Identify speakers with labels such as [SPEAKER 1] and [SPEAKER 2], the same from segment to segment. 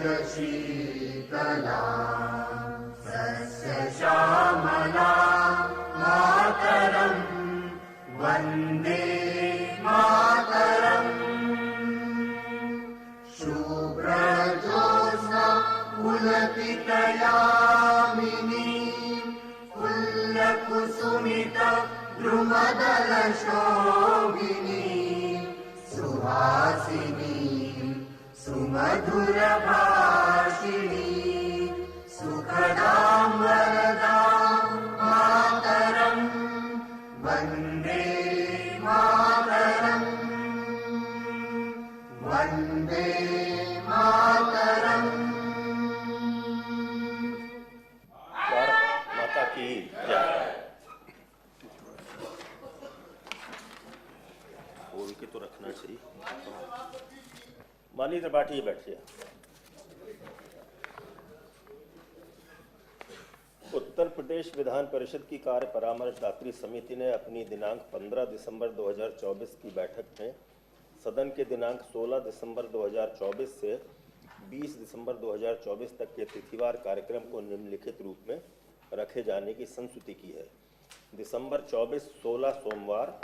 [SPEAKER 1] शीतला सस्यश्यामला मातरं वन्दे मातरम्। शुभ्रजोत्स्ना पुलकितयामिनी फुल्लकुसुमिता द्रुमदलशोभिनी सुहासिनी सुमधुरभाषिणी सुखदां वरदां मातरं वन्दे मातरं वन्दे मातरं।
[SPEAKER 2] भारत माता की जय। बोल के तो रखना चाहिए। माननीय त्रिपाठी जी बैठिए। उत्तर प्रदेश विधान परिषद की कार्य परामर्शदात्री समिति ने अपनी दिनांक 15 दिसंबर 2024 की बैठक में सदन के दिनांक 16 दिसंबर 2024 से 20 दिसंबर 2024 तक के तिथिवार कार्यक्रम को निम्नलिखित रूप में रखे जाने की संस्तुति की है। दिसंबर 24 16 सोमवार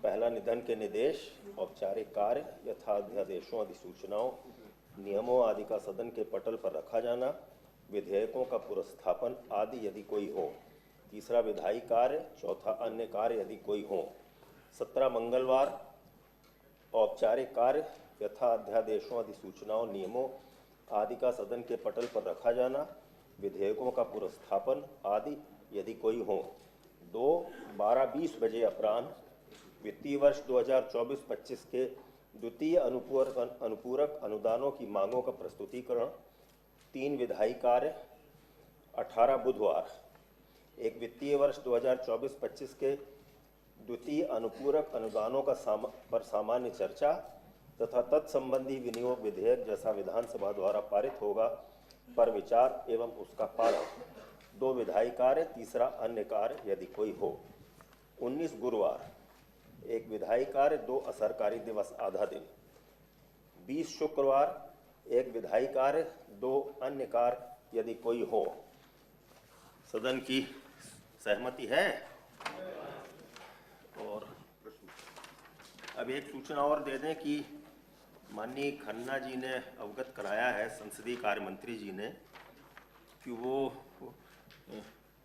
[SPEAKER 2] पहला निधन के निर्देश, औपचारिक कार्य यथा अध्यादेशों, अधिसूचनाओं, नियमों आदि का सदन के पटल पर रखा जाना, विधेयकों का पुरस्थापन आदि यदि कोई हो। तीसरा विधायी कार्य, चौथा अन्य कार्य यदि कोई हो। 17 मंगलवार औपचारिक कार्य यथा अध्यादेशों, अधिसूचनाओं, नियमों आदि का सदन के पटल पर रखा जाना, विधेयकों का पुरस्थापन आदि यदि कोई हो। 2 12:20 बजे अपराह्न वित्तीय वर्ष 2024-25 के द्वितीय अनुपूरक अनुदानों की मांगों का प्रस्तुतिकरण। 3 विधायी कार्य 18 बुधवार एक वित्तीय वर्ष 2024-25 के द्वितीय अनुपूरक अनुदानों का पर सामान्य चर्चा तथा तत्संबंधी विनियोग विधेयक जैसा विधानसभा द्वारा पारित होगा पर विचार एवं उसका पालन। 2 विधायी कार्य, तीसरा अन्य कार्य यदि कोई हो। 19 गुरुवार एक विधायी कार्य, 2 असरकारी दिवस आधा दिन। 20 शुक्रवार एक विधायी कार्य, 2 अन्य कार्य यदि कोई हो। सदन की सहमति है। और अब एक सूचना और दे दें कि माननीय खन्ना जी ने अवगत कराया है, संसदीय कार्य मंत्री जी ने, कि वो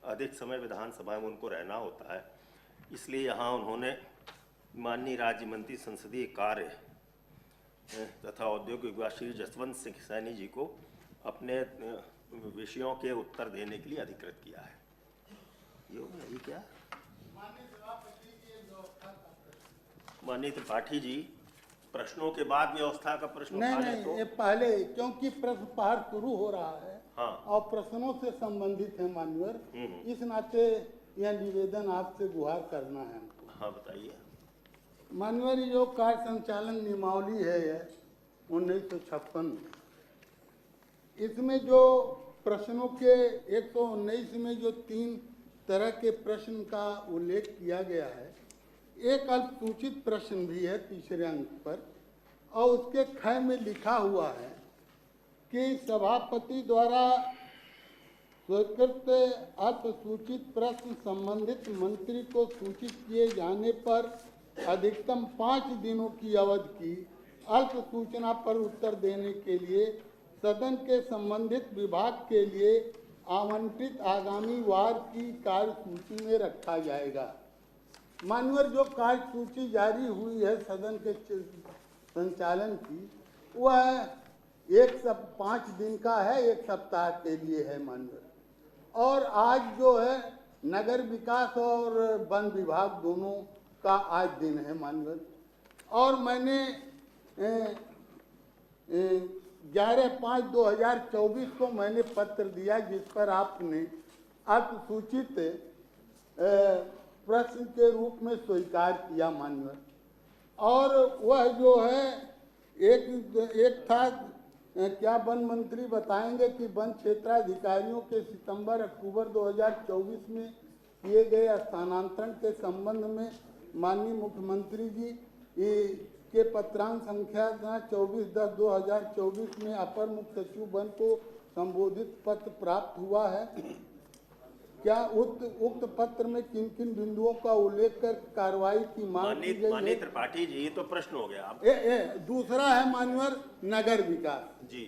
[SPEAKER 2] अधिक समय विधानसभा में उनको रहना होता है, इसलिए यहाँ उन्होंने माननीय राज्य मंत्री संसदीय कार्य तथा औद्योगिक विकास श्री जसवंत सिंह सैनी जी को अपने विषयों के उत्तर देने के लिए अधिकृत किया है। यही क्या माननीय त्रिपाठी जी, प्रश्नों के बाद व्यवस्था का प्रश्न
[SPEAKER 3] नहीं,
[SPEAKER 2] तो
[SPEAKER 3] ये पहले, क्योंकि प्रश्न पहर शुरू हो रहा है।
[SPEAKER 2] हाँ।
[SPEAKER 3] और प्रश्नों से संबंधित है मान्यवर, इस नाते यह निवेदन आपसे गुहार करना है हमको।
[SPEAKER 2] हाँ बताइए।
[SPEAKER 3] मान्यवर, जो कार्य संचालन नियमावली है 1956, इसमें जो प्रश्नों के 119 में जो 3 तरह के प्रश्न का उल्लेख किया गया है, एक अल्पसूचित प्रश्न भी है 3रे अंक पर, और उसके ख में लिखा हुआ है कि सभापति द्वारा स्वीकृत अल्पसूचित प्रश्न संबंधित मंत्री को सूचित किए जाने पर अधिकतम 5 दिनों की अवधि की अल्प सूचना पर उत्तर देने के लिए सदन के संबंधित विभाग के लिए आवंटित आगामी वार की कार्यसूची में रखा जाएगा। मान्यवर, जो कार्यसूची जारी हुई है सदन के संचालन की, वह 5 दिन का है, 1 सप्ताह के लिए है मान्यवर। और आज जो है नगर विकास और वन विभाग दोनों का आज दिन है मान्यवर। और मैंने 11/5/2024 को मैंने पत्र दिया, जिस पर आपने अल्पसूचित प्रश्न के रूप में स्वीकार किया मान्यवर। और वह जो है एक था, क्या वन मंत्री बताएंगे कि वन क्षेत्राधिकारियों के सितंबर-अक्टूबर 2024 में किए गए स्थानांतरण के संबंध में माननीय मुख्यमंत्री जी के पत्रांक संख्या 24/10/2024 में अपर मुख्य सचिव वन को संबोधित पत्र प्राप्त हुआ है। क्या उक्त पत्र में किन किन बिंदुओं का उल्लेख कर कार्रवाई की मांग की गई
[SPEAKER 2] माननीय
[SPEAKER 3] है?
[SPEAKER 2] त्रिपाठी जी, ये तो प्रश्न हो गया।
[SPEAKER 3] दूसरा है मान्यवर नगर विकास
[SPEAKER 2] जी,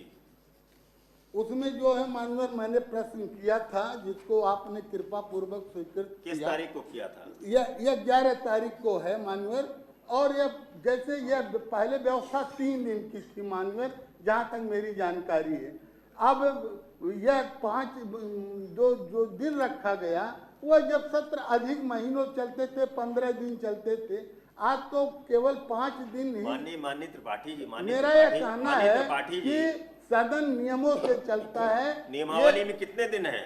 [SPEAKER 3] उसमें जो है माननीय मैंने प्रश्न किया था जिसको आपने कृपा पूर्वक स्वीकृत
[SPEAKER 2] किस
[SPEAKER 3] किया।
[SPEAKER 2] तारीख को किया था?
[SPEAKER 3] यह 11 तारीख को है माननीय, और यह जैसे यह पहले व्यवस्था 3 दिन की थी माननीय, जहाँ तक मेरी जानकारी है। अब यह 5 जो दिन रखा गया वह जब सत्र अधिक महीनों चलते थे, 15 दिन चलते थे, आज तो केवल 5 दिन ही।
[SPEAKER 2] माननीय त्रिपाठी जी,
[SPEAKER 3] मेरा यह कहना है कि सदन नियमों से चलता है।
[SPEAKER 2] नियमावली में कितने दिन है?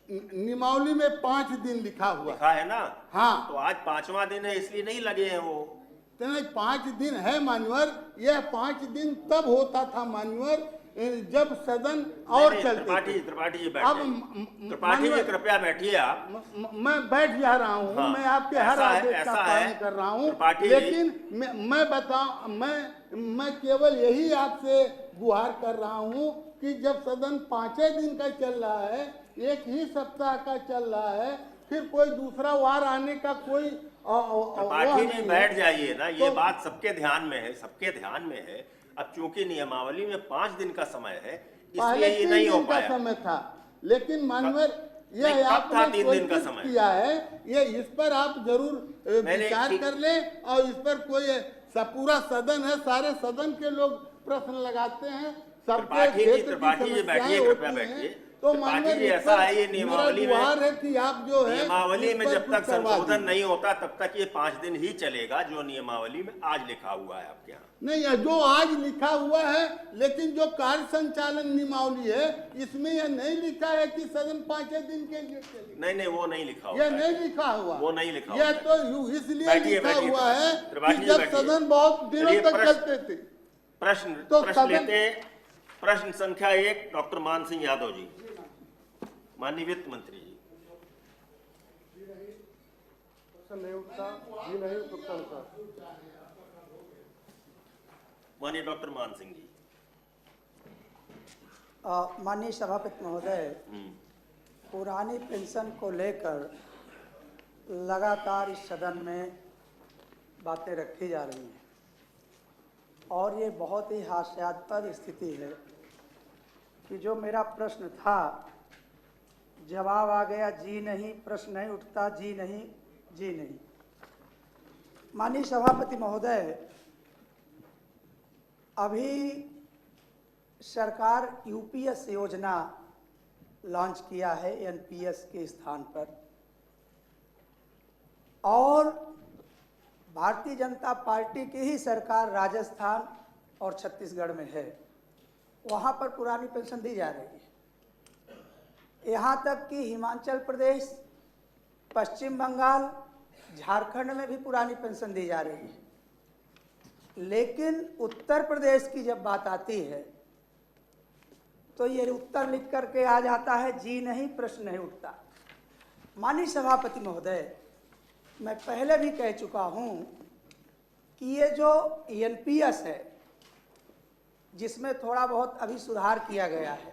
[SPEAKER 3] नियमावली में 5 दिन लिखा
[SPEAKER 2] है ना?
[SPEAKER 3] हाँ,
[SPEAKER 2] तो आज 5वां दिन है, इसलिए नहीं लगे हैं वो।
[SPEAKER 3] तो नहीं 5 दिन है मान्यवर। यह 5 दिन तब होता था मान्यवर जब सदन और चलते।
[SPEAKER 2] त्रिपाठी जी
[SPEAKER 3] अब
[SPEAKER 2] त्रिपाठी जी कृपया बैठिए आप।
[SPEAKER 3] मैं बैठ जा रहा हूँ।
[SPEAKER 2] हाँ,
[SPEAKER 3] मैं आपके हर आदेश का पालन कर रहा हूँ, लेकिन मैं बताऊं, मैं केवल यही आपसे गुहार कर रहा हूँ कि जब सदन 5 दिन का चल रहा है, एक ही सप्ताह का चल रहा है, फिर कोई दूसरा वार आने का कोई
[SPEAKER 2] त्रिपाठी जी बैठ जाइए ना। ये बात सबके ध्यान में है, सबके ध्यान में है। अब चूंकि नियमावली में 5 दिन का समय है, इसलिए ये नहीं हो पाया।
[SPEAKER 3] समय था, लेकिन मानवर यह
[SPEAKER 2] आपने 3 दिन का समय
[SPEAKER 3] किया है। ये इस पर आप जरूर विचार कर लें, और इस पर कोई पूरा सदन है, सारे सदन के लोग प्रश्न लगाते हैं, सबके
[SPEAKER 2] त्रिपाठी जी बैठिए, कृपया बैठिए।
[SPEAKER 3] तो
[SPEAKER 2] माननीय जी, ऐसा है ये नियमावली में
[SPEAKER 3] है कि आप जो है
[SPEAKER 2] नियमावली में जब तक संशोधन नहीं होता तब तक ये 5 दिन ही चलेगा, जो नियमावली में आज लिखा हुआ है आपके यहाँ।
[SPEAKER 3] नहीं, जो आज लिखा हुआ है, लेकिन जो कार्य संचालन नियमावली है इसमें यह नहीं लिखा है कि सदन 5 दिन के लिए चलेगा।
[SPEAKER 2] नहीं, वो नहीं लिखा हुआ।
[SPEAKER 3] यह नहीं लिखा हुआ,
[SPEAKER 2] वो नहीं लिखा
[SPEAKER 3] यह तो इसलिए लिखा हुआ है कि जब सदन बहुत दिनों तक चलते थे।
[SPEAKER 2] प्रश्न लेते। प्रश्न संख्या 1 डॉक्टर मान सिंह यादव जी। माननीय वित्त मंत्री जी। माननीय डॉक्टर मान सिंह जी।
[SPEAKER 4] माननीय सभापति महोदय, पुरानी पेंशन को लेकर लगातार इस सदन में बातें रखी जा रही हैं, और ये बहुत ही हास्यास्पद स्थिति है कि जो मेरा प्रश्न था जवाब आ गया जी नहीं, प्रश्न नहीं उठता, जी नहीं, जी नहीं। माननीय सभापति महोदय, अभी सरकार यूपीएस योजना लॉन्च किया है एनपीएस के स्थान पर, और भारतीय जनता पार्टी की ही सरकार राजस्थान और छत्तीसगढ़ में है, वहाँ पर पुरानी पेंशन दी जा रही है। यहाँ तक कि हिमाचल प्रदेश, पश्चिम बंगाल, झारखंड में भी पुरानी पेंशन दी जा रही है। लेकिन उत्तर प्रदेश की जब बात आती है तो ये उत्तर लिख करके आ जाता है जी नहीं, प्रश्न नहीं उठता। माननीय सभापति महोदय, मैं पहले भी कह चुका हूँ कि ये जो एनपीएस है, जिसमें थोड़ा बहुत अभी सुधार किया गया है,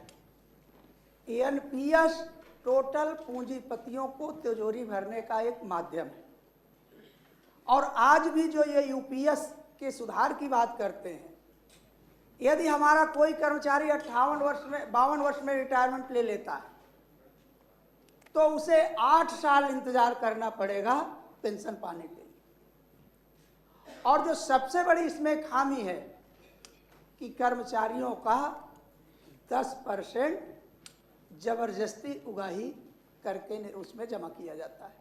[SPEAKER 4] एनपीएस टोटल पूंजीपतियों को तिजोरी भरने का एक माध्यम है। और आज भी जो ये यूपीएस के सुधार की बात करते हैं, यदि हमारा कोई कर्मचारी 52 वर्ष में रिटायरमेंट ले लेता है तो उसे 8 साल इंतजार करना पड़ेगा पेंशन पाने के लिए। और जो सबसे बड़ी इसमें खामी है कि कर्मचारियों का 10% जबरदस्ती उगाही करके उसमें जमा किया जाता है।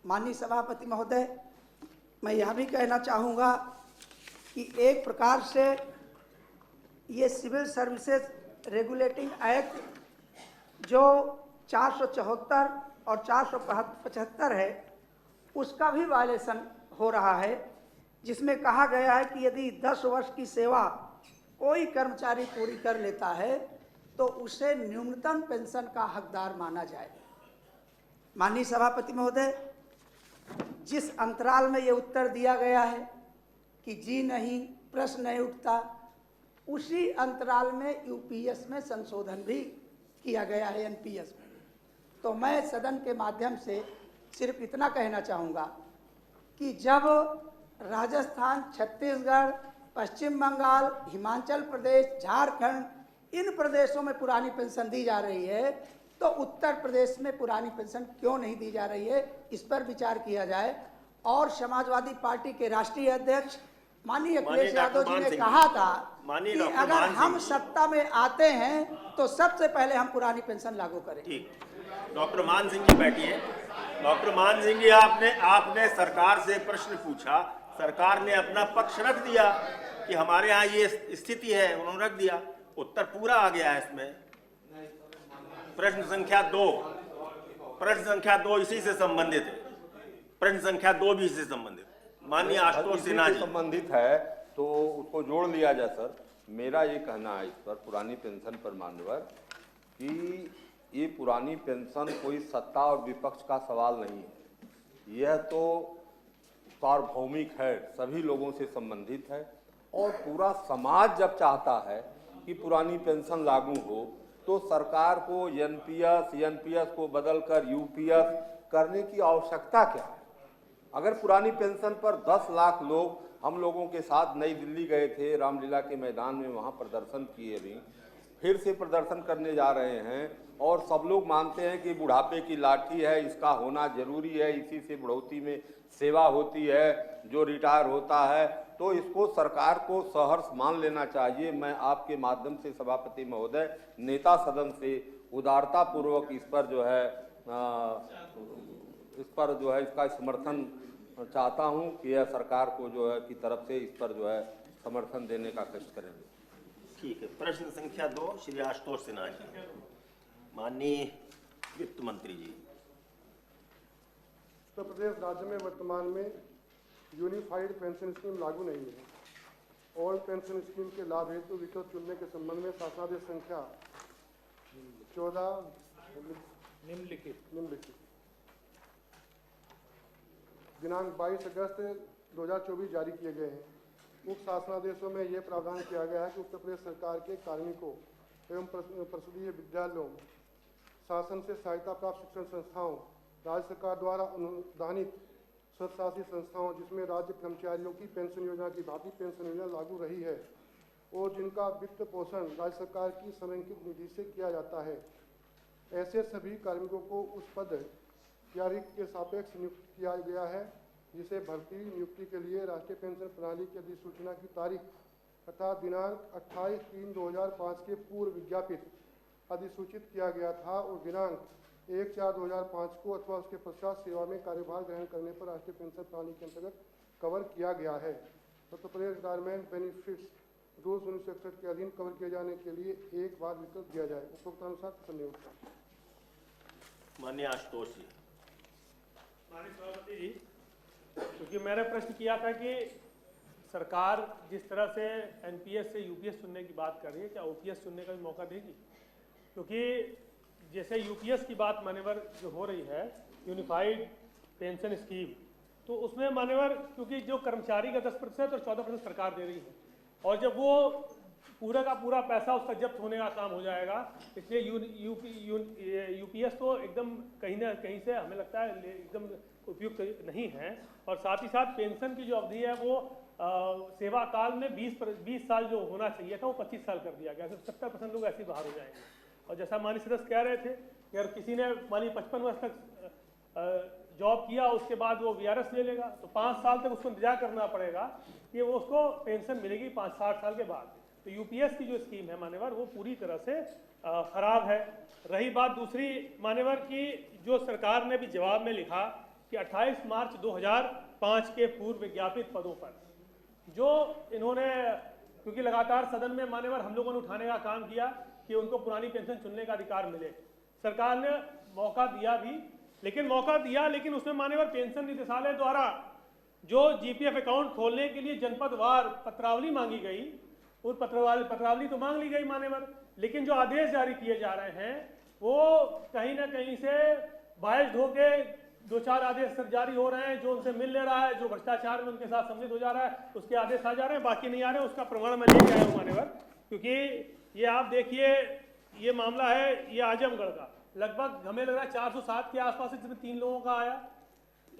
[SPEAKER 4] माननीय सभापति महोदय, मैं यह भी कहना चाहूँगा कि एक प्रकार से ये सिविल सर्विसेज रेगुलेटिंग एक्ट जो 474 और 475 है, उसका भी वायलेशन हो रहा है, जिसमें कहा गया है कि यदि 10 वर्ष की सेवा कोई कर्मचारी पूरी कर लेता है तो उसे न्यूनतम पेंशन का हकदार माना जाए। माननीय सभापति महोदय, जिस अंतराल में ये उत्तर दिया गया है कि जी नहीं, प्रश्न नहीं उठता। उसी अंतराल में यूपीएस में संशोधन भी किया गया है, एनपीएस में। तो मैं सदन के माध्यम से सिर्फ इतना कहना चाहूँगा कि जब राजस्थान, छत्तीसगढ़, पश्चिम बंगाल, हिमाचल प्रदेश, झारखंड इन प्रदेशों में पुरानी पेंशन दी जा रही है, तो उत्तर प्रदेश में पुरानी पेंशन क्यों नहीं दी जा रही है, इस पर विचार किया जाए। और समाजवादी पार्टी के राष्ट्रीय अध्यक्ष माननीय अखिलेश यादव जी ने कहा था कि अगर हम सत्ता में आते हैं तो सबसे पहले हम पुरानी पेंशन लागू करें।
[SPEAKER 2] ठीक, डॉक्टर मान सिंह जी बैठिए। डॉक्टर मान सिंह जी, आपने सरकार से प्रश्न पूछा, सरकार ने अपना पक्ष रख दिया कि हमारे यहाँ ये स्थिति है, उन्होंने रख दिया, उत्तर पूरा आ गया है इसमें। प्रश्न संख्या 2 इसी से संबंधित है। प्रश्न संख्या 2 भी इससे संबंधित। माननीय आशुतोष सिन्हा जी,
[SPEAKER 5] संबंधित है तो उसको जोड़ लिया जाए। सर, मेरा ये कहना है इस पर, पुरानी पेंशन पर मान्यवर, कि ये पुरानी पेंशन कोई सत्ता और विपक्ष का सवाल नहीं है। यह तो सार्वभौमिक है, सभी लोगों से संबंधित है। और पूरा समाज जब चाहता है कि पुरानी पेंशन लागू हो, तो सरकार को एनपीएस को बदलकर यूपीएस करने की आवश्यकता क्या है? अगर पुरानी पेंशन पर 10 लाख लोग हम लोगों के साथ नई दिल्ली गए थे, रामलीला के मैदान में वहाँ प्रदर्शन किए, भी फिर से प्रदर्शन करने जा रहे हैं, और सब लोग मानते हैं कि बुढ़ापे की लाठी है, इसका होना जरूरी है, इसी से बढ़ोतरी में सेवा होती है, जो रिटायर होता है, तो इसको सरकार को सहर्ष मान लेना चाहिए। मैं आपके माध्यम से सभापति महोदय, नेता सदन से उदारता पूर्वक इस पर जो है इसका समर्थन चाहता हूं कि यह सरकार को जो है की तरफ से इस पर जो है समर्थन देने का कष्ट करेंगे।
[SPEAKER 2] ठीक है। प्रश्न संख्या 2 श्री आशुतोष सिन्हा जी। माननीय वित्त मंत्री जी।
[SPEAKER 6] उत्तर प्रदेश राज्य में वर्तमान में यूनिफाइड पेंशन स्कीम लागू नहीं है। ओल्ड पेंशन स्कीम के लाभ हेतु विकल्प चुनने के संबंध में शासनादेश संख्या 14 निम्नलिखित दिनांक 22 अगस्त 2024 जारी किए गए हैं। उक्त शासनादेशों में यह प्रावधान किया गया है कि उत्तर प्रदेश सरकार के कार्मिकों एवं परिषदीय विद्यालयों, शासन से सहायता प्राप्त शिक्षण संस्थाओं, राज्य सरकार द्वारा अनुदानित स्वशासी संस्थाओं जिसमें राज्य कर्मचारियों की पेंशन योजना की भांति पेंशन योजना लागू रही है और जिनका वित्त पोषण राज्य सरकार की संरक्षित निधि से किया जाता है, ऐसे सभी कार्मिकों को उस पद या रिक्त के सापेक्ष नियुक्त किया गया है जिसे भर्ती नियुक्ति के लिए राष्ट्रीय पेंशन प्रणाली की अधिसूचना की तारीख अर्थात दिनांक 28/3/2005 के पूर्व विज्ञापित अधिसूचित किया गया था और दिनांक 1/4/2005 को अथवा उसके पश्चात सेवा में कार्यभार ग्रहण करने पर राष्ट्रीय पेंशन प्रणाली के अंतर्गत कवर किया गया है। Uttar Pradesh retirement benefits rules 1961 के अधीन कवर किए जाने के लिए एक बार विकल्प दिया जाए। उपरोक्तानुसार धन्यवाद।
[SPEAKER 2] माननीय आशुतोष जी।
[SPEAKER 7] माननीय सभापति जी, क्योंकि मैंने प्रश्न किया था कि सरकार जिस तरह से एनपीएस से यूपीएस चुनने की बात कर रही है, क्या ओपीएस चुनने का भी मौका देगी? क्योंकि जैसे यूपीएस की बात मान्यवर जो हो रही है, यूनिफाइड पेंशन स्कीम, तो उसमें मान्यवर क्योंकि जो कर्मचारी का 10% और 14% सरकार दे रही है, और जब वो पूरा का पूरा पैसा उसका जब्त होने का काम हो जाएगा, इसलिए यूपीएस तो एकदम कहीं ना कहीं से हमें लगता है एकदम उपयुक्त नहीं है। और साथ ही साथ पेंशन की जो अवधि है वो सेवा काल में 20 साल जो होना चाहिए था वो 25 साल कर दिया गया, सिर्फ 70% लोग ऐसे ही बाहर हो जाएंगे। और जैसा माननीय सदस्य कह रहे थे कि अगर किसी ने मानिए 55 वर्ष तक जॉब किया, उसके बाद वो वीआरएस ले लेगा, तो 5 साल तक उसको इंतजार करना पड़ेगा कि वो उसको पेंशन मिलेगी 60 साल के बाद। तो यूपीएस की जो स्कीम है मान्यवर वो पूरी तरह से खराब है। रही बात दूसरी मान्यवर की, जो सरकार ने भी जवाब में लिखा कि 28 मार्च 2005 के पूर्व विज्ञापित पदों पर जो इन्होंने, क्योंकि लगातार सदन में मान्यवर हम लोगों ने उठाने का काम किया कि उनको पुरानी पेंशन चुनने का अधिकार मिले, सरकार ने मौका दिया भी, लेकिन उसमें मान्यवर पेंशन निदेशालय द्वारा जो जीपीएफ अकाउंट खोलने के लिए जनपदवार पत्रावली मांगी गई, उस पत्रावली तो मांग ली गई मान्यवर, लेकिन जो आदेश जारी किए जा रहे हैं वो कहीं ना कहीं से बायस्ड होके 2-4 आदेश सर जारी हो रहे हैं, जो उनसे मिल ले रहा है, जो भ्रष्टाचार में उनके साथ सम्मिलित हो जा रहा है, उसके आदेश आ जा रहे हैं, बाकी नहीं आ रहे हैं। उसका प्रमाण मैं लेके आया हूँ मान्यवर, क्योंकि ये आप देखिए, ये मामला है ये आजमगढ़ का, लगभग हमें लग रहा है 407 के आसपास, जिसमें 3 लोगों का आया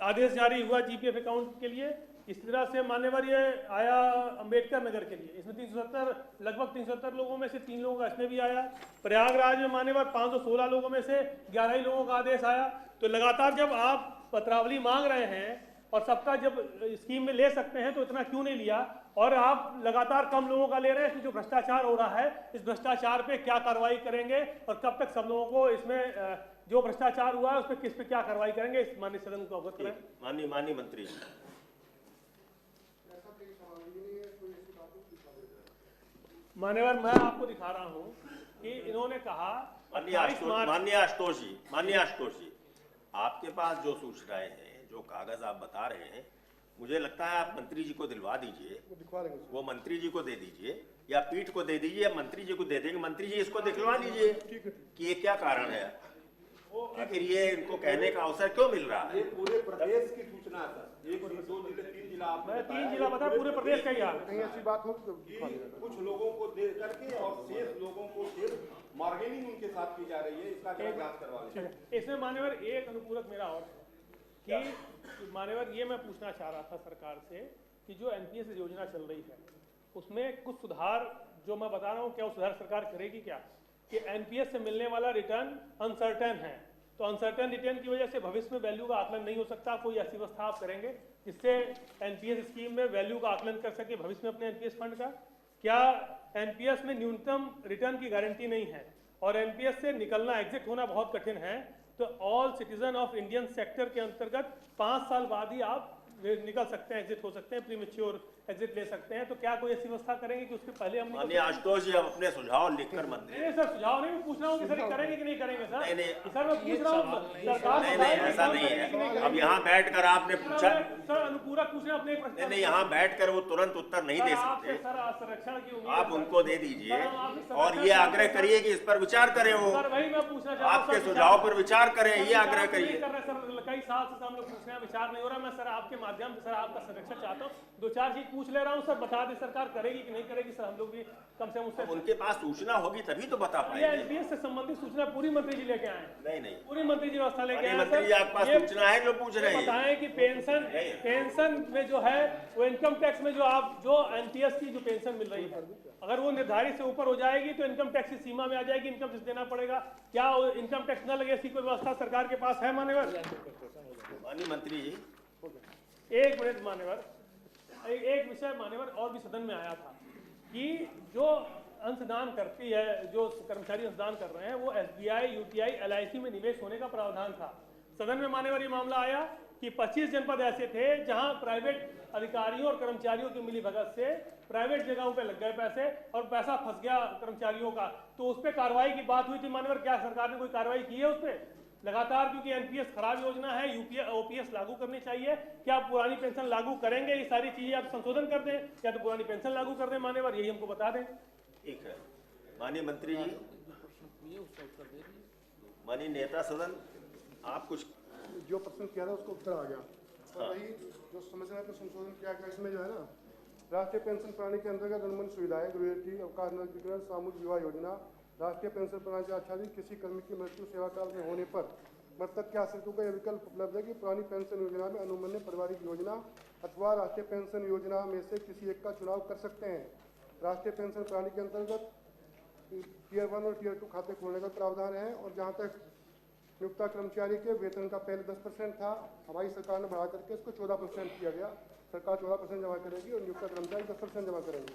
[SPEAKER 7] आदेश जारी हुआ जीपीएफ अकाउंट के लिए। इस तरह से मान्यवर ये आया अंबेडकर नगर के लिए, इसमें 370 लगभग 370 लोगों में से 3 लोगों का इसमें भी आया। प्रयागराज में मान्यवर 516 लोगों में से 11 ही लोगों का आदेश आया। तो लगातार जब आप पत्रावली मांग रहे हैं और सबका जब स्कीम में ले सकते हैं तो इतना क्यों नहीं लिया, और आप लगातार कम लोगों का ले रहे हैं। इसमें जो भ्रष्टाचार हो रहा है, इस भ्रष्टाचार पे क्या कार्रवाई करेंगे और कब तक सब लोगों को इसमें जो भ्रष्टाचार हुआ है उस पर किस पे क्या कार्रवाई करेंगे, इस माननीय सदन को अवगत करें।
[SPEAKER 2] माननीय मंत्री।
[SPEAKER 7] मान्यवर मैं आपको दिखा रहा हूँ कि इन्होंने कहा
[SPEAKER 2] माननीय आशुतोष जी, आपके पास जो सूचनाएं हैं, जो कागज आप बता रहे हैं, मुझे लगता है आप मंत्री जी को दिलवा दीजिए, वो मंत्री जी को दे दीजिए या पीठ को दे दीजिए या मंत्री जी को दे देंगे। मंत्री जी इसको दिखवा लीजिए कि ये क्या कारण है, आखिर ये इनको कहने का अवसर क्यों मिल रहा है।
[SPEAKER 5] ये पूरे प्रदेश की सूचना है सर, 1 2 जिले 3 जिला आपने
[SPEAKER 7] मैं 3 जिला बता, पूरे प्रदेश का ही हाल है।
[SPEAKER 6] कहीं ऐसी बात हो तो
[SPEAKER 5] कुछ लोगों को दे करके और शेष लोगों को सिर्फ मार्गेनिंग उनके साथ की जा रही है, इसका जांच करवा लीजिए।
[SPEAKER 7] इसमें मान्यवर एक अनुपूरक मेरा और है कि मान्यवर ये मैं पूछना चाह रहा था सरकार से कि जो एनपीएस योजना चल रही है उसमें कुछ सुधार जो मैं बता रहा हूँ, क्या वो सुधार सरकार करेगी क्या? कि एनपीएस से मिलने वाला रिटर्न अनसर्टेन है, तो अनसर्टेन रिटर्न की वजह से भविष्य में वैल्यू का आकलन नहीं हो सकता। कोई ऐसी व्यवस्था आप करेंगे जिससे एनपीएस स्कीम में वैल्यू का आकलन कर सके भविष्य में अपने एनपीएस फंड का? क्या एनपीएस में न्यूनतम रिटर्न की गारंटी नहीं है और एनपीएस से निकलना, एग्जिट होना बहुत कठिन है, तो all citizen of Indian sector के अंतर्गत 5 साल बाद ही आप निकल सकते हैं, एग्जिट हो सकते हैं, प्रीमेच्योर एग्जिट ले सकते हैं। तो क्या कोई ऐसी व्यवस्था करेंगे कि उसके पहले हम
[SPEAKER 2] माननीय आशुतोष जी, हम अपने सुझाव लिखकर मंत्री।
[SPEAKER 7] नहीं सर, सुझाव नहीं, मैं पूछ रहा हूँ कि सर करेंगे कि नहीं करेंगे सर?
[SPEAKER 2] नहीं
[SPEAKER 7] सर मैं पूछ रहा हूँ सरकार
[SPEAKER 2] नहीं, ऐसा नहीं है। अब यहाँ बैठकर आपने पूछा
[SPEAKER 7] सर, अनुपूरक पूछे अपने प्रश्न।
[SPEAKER 2] नहीं, यहाँ बैठकर वो तुरंत उत्तर नहीं दे सकते।
[SPEAKER 7] सर संरक्षण की उम्मीद
[SPEAKER 2] आप उनको दे दीजिए और ये आग्रह करिए कि इस पर विचार करें, वो
[SPEAKER 7] सर वही मैं पूछना चाह रहा हूं,
[SPEAKER 2] आपके
[SPEAKER 7] सर,
[SPEAKER 2] सुझाव पर विचार करें, ये आग्रह करिए।
[SPEAKER 7] सर कई साल से हम लोग पूछ रहे हैं, विचार नहीं हो रहा। मैं सर आपके माध्यम से सर आपका संरक्षण चाहता हूँ, 2-4 चीज पूछ ले रहा हूँ सर, बता दे सरकार करेगी कि नहीं करेगी सर, हम लोग भी कम से कम उससे।
[SPEAKER 2] उनके पास सूचना होगी तभी तो बता
[SPEAKER 7] ये
[SPEAKER 2] पाएंगे।
[SPEAKER 7] एनपीएस से संबंधित सूचना पूरी मंत्री जी लेके आए?
[SPEAKER 2] नहीं,
[SPEAKER 7] पूरी मंत्री जी व्यवस्था लेके आए
[SPEAKER 2] मंत्री जी आपके पास सूचना है जो पूछ रहे हैं।
[SPEAKER 7] बताएं कि पेंशन में जो है वो इनकम टैक्स में जो एनपीएस की जो पेंशन मिल रही है, अगर वो निर्धारित से ऊपर हो जाएगी तो इनकम टैक्स की सीमा में आ जाएगी, इनकम टैक्स देना पड़ेगा। क्या इनकम टैक्स न लगे ऐसी कोई व्यवस्था सरकार के पास है मान्यवर?
[SPEAKER 2] माननीय मंत्री जी,
[SPEAKER 7] 1 मिनट मान्यवर, एक विषय मान्यवर और भी सदन में आया था कि जो अंशदान करती है, जो कर्मचारी अंशदान कर रहे हैं, वो एसबीआई, यूटीआई, एलआईसी में निवेश होने का प्रावधान था। सदन में मान्यवर ये मामला आया कि 25 जनपद ऐसे थे जहां प्राइवेट अधिकारियों और कर्मचारियों की मिलीभगत से प्राइवेट जगहों पे लग गए पैसे और पैसा फंस गया कर्मचारियों का, तो उस पर कार्रवाई की बात हुई थी मान्यवर। क्या सरकार ने कोई कार्रवाई की है उस पर? लगातार क्योंकि एनपीएस खराब योजना है, ओपीएस लागू करनी चाहिए। क्या आप पुरानी पेंशन लागू करेंगे? ये सारी चीजें आप संशोधन कर दें या तो पुरानी पेंशन लागू कर दें मान्यवर, यही हमको बता दें।
[SPEAKER 2] ठीक है माननीय मंत्री जी। माननीय नेता सदन, आप कुछ
[SPEAKER 6] जो प्रश्न किया था उसको उत्तर आ गया। और वही जो समझना तो संशोधन किया गया, इसमें जो है ना, राष्ट्रीय पेंशन प्रणाली के अंतर्गत अनुबंध सुविधाएं, ग्रेजुएटी, अवकाश नवीकरण, सामूहिक विवाह योजना, राष्ट्रीय पेंशन प्रणाली से आच्छादित किसी कर्मी की मृत्यु सेवा काल में होने पर मृतक के आश्रितों को यह विकल्प उपलब्ध है कि पुरानी पेंशन योजना में अनुबंध पारिवारिक योजना अथवा राष्ट्रीय पेंशन योजना में से किसी एक का चुनाव कर सकते हैं। राष्ट्रीय पेंशन प्रणाली के अंतर्गत टियर 1 और टियर 2 खाते खोलने का प्रावधान है। और जहाँ तक नियुक्ता कर्मचारी के वेतन का पहले 10% था, हमारी सरकार ने बढ़ा करके इसको 14% किया गया। सरकार 14% जमा करेगी और नियुक्ता कर्मचारी 10% जमा करेंगे।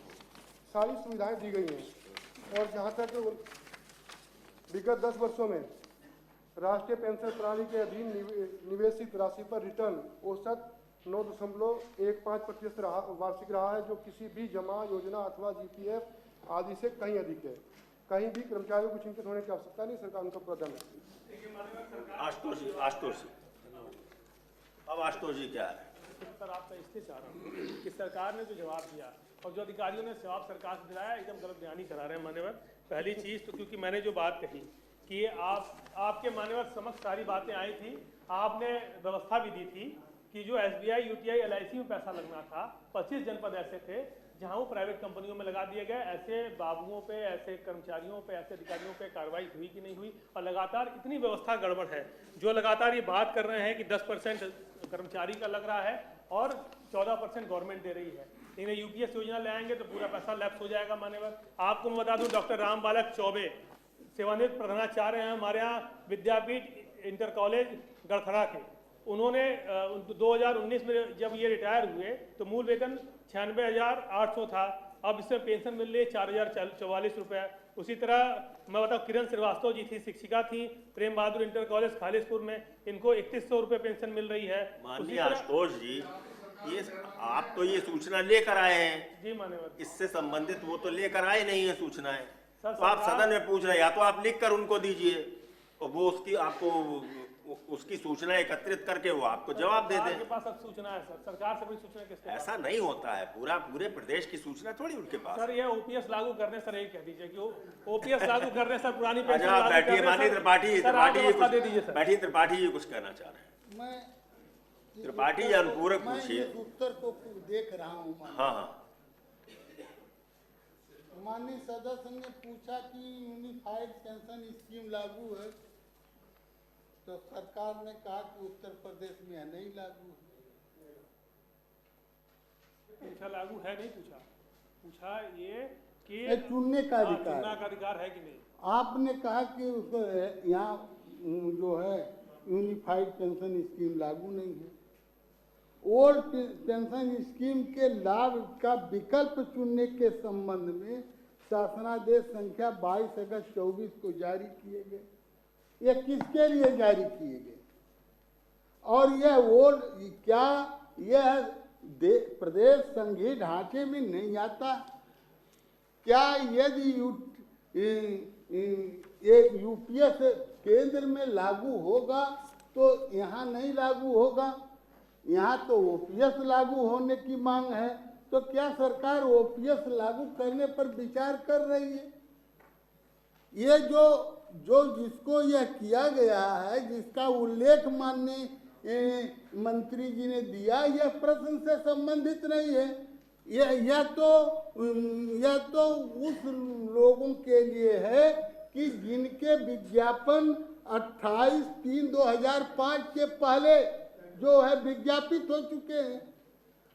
[SPEAKER 6] सारी सुविधाएं दी गई हैं। और जहाँ तक विगत 10 वर्षों में राष्ट्रीय पेंशन प्रणाली के अधीन निवेशित राशि पर रिटर्न औसत 9.15% वार्षिक रहा है, जो किसी भी जमा योजना अथवा जीपीएफ आदि से कहीं अधिक है। कहीं भी कर्मचारियों को चिंतित होने की आवश्यकता नहीं, सरकार उनका प्रदान है।
[SPEAKER 2] आशुतोष जी, अब आशुतोष जी क्या है?
[SPEAKER 7] सर आपका इसलिए चाह रहा हूँ कि सरकार ने जो जवाब दिया और जो अधिकारियों ने जवाब सरकार से दिलाया, एकदम गलत बयानी करा रहे हैं मान्यवर। पहली चीज़ तो क्योंकि मैंने जो बात कही कि आपके मान्यवर समक्ष सारी बातें आई थी आपने व्यवस्था भी दी थी कि जो SBI, UTI, LIC में पैसा लगना था, 25 जनपद ऐसे थे जहां वो प्राइवेट कंपनियों में लगा दिए गए। ऐसे बाबुओं पे, ऐसे कर्मचारियों पे, ऐसे अधिकारियों पे कार्रवाई हुई कि नहीं हुई? और लगातार इतनी व्यवस्था गड़बड़ है, जो लगातार ये बात कर रहे हैं कि 10% कर्मचारी का लग रहा है और 14% गवर्नमेंट दे रही है। लेकिन UPS योजना ले आएंगे तो पूरा पैसा लैप्स हो जाएगा मान्यवर। आपको मैं बता दूं, डॉक्टर राम बालक चौबे सेवानिवृत्त प्रधानाचार्य हैं हमारे यहाँ विद्यापीठ इंटर कॉलेज गड़खड़ा के। उन्होंने 2019 में जब ये रिटायर हुए तो मूल वेतन 96,800 था, अब इसमें पेंशन मिल रही है 4,044 रुपये। उसी तरह मैं बताऊँ, किरण श्रीवास्तव जी थी, शिक्षिका थी, प्रेम बहादुर इंटर कॉलेज खालिसपुर में, इनको 3100 रुपये पेंशन मिल रही है।
[SPEAKER 2] माननीय आशुतोष जी, ये आप तो ये सूचना लेकर आए हैं
[SPEAKER 7] जी मान्यवर,
[SPEAKER 2] इससे संबंधित वो तो लेकर आए नहीं है सूचनाएं,
[SPEAKER 7] सर,
[SPEAKER 2] तो आप सदन में पूछ रहे हैं, या तो आप लिख कर उनको दीजिए और वो उसकी आपको उसकी सूचना एकत्रित करके वो आपको जवाब दे
[SPEAKER 7] सरकार
[SPEAKER 2] दें।
[SPEAKER 7] के पास अब सूचना है सर, सरकार से बड़ी सूचना किसके पास?
[SPEAKER 2] ऐसा नहीं होता है, पूरे प्रदेश की सूचना थोड़ी उनके पास।
[SPEAKER 7] सर ये OPS लागू करने सर यही कह दीजिए कि OPS लागू करने सर पुरानी पेंशन
[SPEAKER 2] अच्छा,
[SPEAKER 7] लागू
[SPEAKER 2] बैठिए
[SPEAKER 7] करने
[SPEAKER 2] माननीय
[SPEAKER 7] सर-
[SPEAKER 2] त्रिपाठी,
[SPEAKER 7] सर, आप
[SPEAKER 2] त्रिपाठी
[SPEAKER 7] व्यवस्था दे दीजिए सर।
[SPEAKER 2] बैठिए त्रिपाठी जी कुछ कहना चाह रहे हैं।
[SPEAKER 3] मैं
[SPEAKER 2] त्रिपाठी जी अनुपूरक
[SPEAKER 3] मैं
[SPEAKER 2] पूछिए।
[SPEAKER 3] इस उत्तर को देख रहा हूँ।
[SPEAKER 2] हाँ हाँ,
[SPEAKER 3] माननीय सदस्य ने पूछा कि यूनिफाइड पेंशन स्कीम लागू है, तो सरकार ने कहा कि उत्तर प्रदेश में है नहीं लागू है।
[SPEAKER 7] पूछा लागू है नहीं, पूछा ये कि
[SPEAKER 3] ये चुनने का
[SPEAKER 7] हाँ,
[SPEAKER 3] अधिकार
[SPEAKER 7] चुनाव
[SPEAKER 3] है।
[SPEAKER 7] का अधिकार है कि नहीं?
[SPEAKER 3] आपने कहा कि उसको यहाँ जो है यूनिफाइड पेंशन स्कीम लागू नहीं है। ओल्ड पेंशन स्कीम के लाभ का विकल्प चुनने के संबंध में शासनादेश संख्या 22 अगस्त 24 को जारी किए गए। ये किसके लिए जारी किए गए? और यह ओल्ड क्या यह प्रदेश संघीय ढांचे में नहीं आता? क्या यदि ये UPS केंद्र में लागू होगा तो यहाँ नहीं लागू होगा? यहाँ तो OPS लागू होने की मांग है, तो क्या सरकार OPS लागू करने पर विचार कर रही है? ये जो जिसको यह किया गया है, जिसका उल्लेख माननीय मंत्री जी ने दिया, यह प्रश्न से संबंधित नहीं है। यह तो उस लोगों के लिए है कि जिनके विज्ञापन 28/3/2005 के पहले जो है विज्ञापित हो चुके हैं,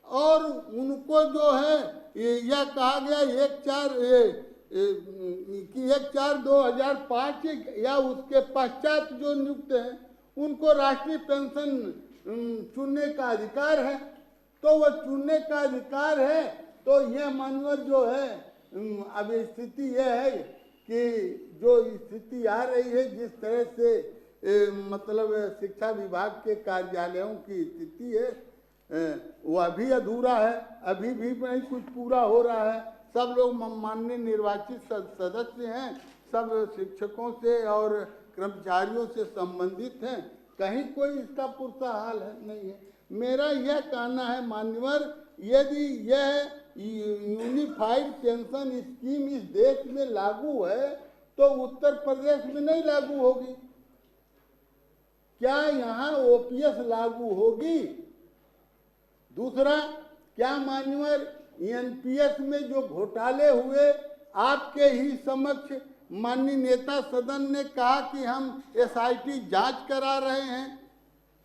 [SPEAKER 3] और उनको जो है यह कहा गया 1/4/2005 या उसके पश्चात जो नियुक्त हैं उनको राष्ट्रीय पेंशन चुनने का अधिकार है। तो वह चुनने का अधिकार है, तो यह मानवर जो है अब स्थिति यह है कि जो स्थिति आ रही है, जिस तरह से मतलब शिक्षा विभाग के कार्यालयों की स्थिति है, वो अभी अधूरा है, अभी भी नहीं कुछ पूरा हो रहा है। सब लोग माननीय निर्वाचित सदस्य हैं, सब शिक्षकों से और कर्मचारियों से संबंधित हैं, कहीं कोई इसका पुरता हाल है नहीं है। मेरा यह कहना है मान्यवर, यदि यह यूनिफाइड पेंशन स्कीम इस देश में लागू है तो उत्तर प्रदेश में नहीं लागू होगी। क्या यहाँ OPS लागू होगी? दूसरा, क्या मान्यवर NPS में जो घोटाले हुए, आपके ही समक्ष माननीय नेता सदन ने कहा कि हम SIT जांच करा रहे हैं,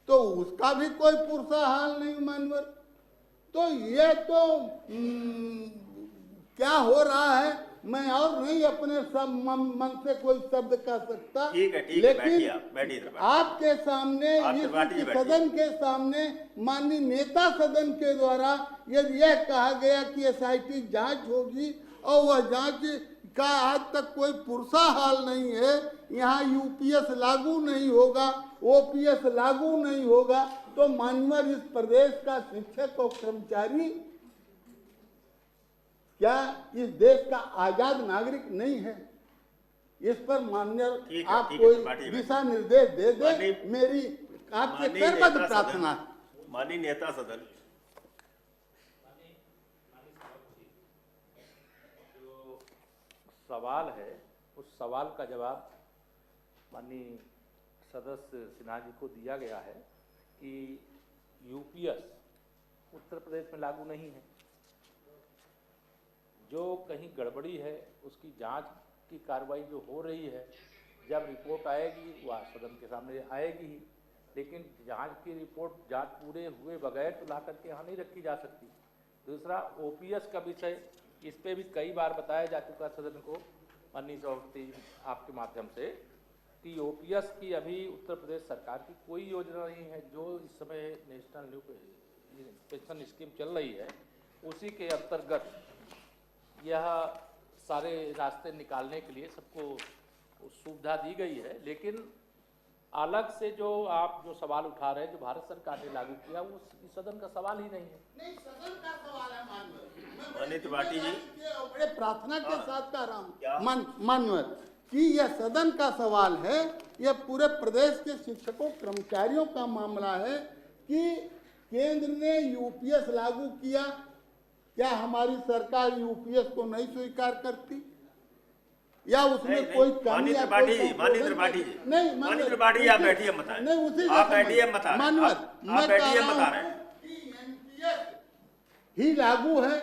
[SPEAKER 3] तो उसका भी कोई पुरसा हाल नहीं मान्यवर। तो ये तो क्या हो रहा है, मैं और नहीं अपने सब मन से कोई शब्द कह सकता।
[SPEAKER 2] ठीक है,
[SPEAKER 3] लेकिन
[SPEAKER 2] बैठिए
[SPEAKER 3] आपके सामने, इस सदन के सामने माननीय नेता सदन के द्वारा यदि यह कहा गया कि SIT जांच होगी और वह जांच का आज तक कोई पुरसा हाल नहीं है, यहाँ UPS लागू नहीं होगा, OPS लागू नहीं होगा, तो मानवर इस प्रदेश का शिक्षक और कर्मचारी क्या इस देश का आजाद नागरिक नहीं है? इस पर माननीय आप कोई दिशा निर्देश दे दे, मेरी आपसे करबद्ध प्रार्थना है।
[SPEAKER 2] माननीय नेता सदन।
[SPEAKER 8] सवाल है, उस सवाल का जवाब माननीय सदस्य सिन्हा जी को दिया गया है कि यूपीएस उत्तर प्रदेश में लागू नहीं है। जो कहीं गड़बड़ी है उसकी जांच की कार्रवाई जो हो रही है, जब रिपोर्ट आएगी वह सदन के सामने आएगी ही, लेकिन जांच की रिपोर्ट जांच पूरे हुए बगैर तो ला करके यहाँ नहीं रखी जा सकती। दूसरा ओपीएस का विषय, इस पे भी कई बार बताया जा चुका सदन को माननीय सभापति आपके माध्यम से कि ओपीएस की अभी उत्तर प्रदेश सरकार की कोई योजना नहीं है। जो इस समय नेशनल न्यू पेंशन स्कीम चल रही है उसी के अंतर्गत यह सारे रास्ते निकालने के लिए सबको सुविधा दी गई है। लेकिन अलग से जो आप जो सवाल उठा रहे हैं जो भारत सरकार ने लागू किया वो सदन का सवाल ही नहीं है।
[SPEAKER 3] नहीं, सदन का सवाल है माननीय।
[SPEAKER 2] माननीय त्रिपाठी जी,
[SPEAKER 3] बड़े प्रार्थना के साथ कह रहा हूँ माननीय कि यह सदन का सवाल है, यह पूरे प्रदेश के शिक्षकों कर्मचारियों का मामला है कि केंद्र ने यूपीएस लागू किया, क्या हमारी सरकार यूपीएस को नहीं स्वीकार करती या उसमें कोई कमी?
[SPEAKER 2] माननीय त्रिपाठी जी, माननीय त्रिपाठी जी,
[SPEAKER 3] नहीं
[SPEAKER 2] माननीय त्रिपाठी जी, आप बैठिए मत आए।
[SPEAKER 3] नहीं, उसी
[SPEAKER 2] आप बैठिए मत आए। आप बैठिए मत आ रहे हैं।
[SPEAKER 3] ही लागू है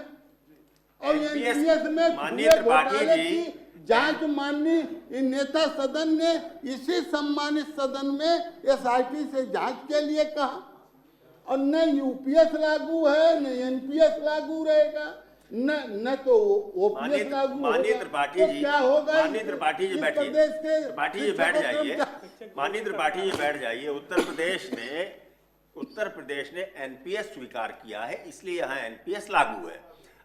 [SPEAKER 3] और
[SPEAKER 2] NPS
[SPEAKER 3] एनपीएस में
[SPEAKER 2] माननीय
[SPEAKER 3] हुए
[SPEAKER 2] त्रिपाठी
[SPEAKER 3] घोटाले
[SPEAKER 2] जी,
[SPEAKER 3] की जांच माननीय नेता सदन ने इसी सम्मानित सदन में एसआईटी से जांच के लिए कहा और न यूपीएस लागू है न एनपीएस लागू रहेगा न तो ओपीएस लागू होगा।
[SPEAKER 2] माननीय त्रिपाठी
[SPEAKER 3] तो
[SPEAKER 2] जी,
[SPEAKER 3] क्या होगा?
[SPEAKER 2] माननीय त्रिपाठी जी
[SPEAKER 3] इस
[SPEAKER 2] बैठिए।
[SPEAKER 3] प्रदेश के
[SPEAKER 2] त्रिपाठी जी बैठ
[SPEAKER 3] शिक्षकों
[SPEAKER 2] जाइए।
[SPEAKER 3] कर्मचारी-
[SPEAKER 2] माननीय त्रिपाठी जी बैठ जाइए। उत्तर प्रदेश ने एनपीएस स्वीकार किया है, इसलिए यहाँ एनपीएस लागू है।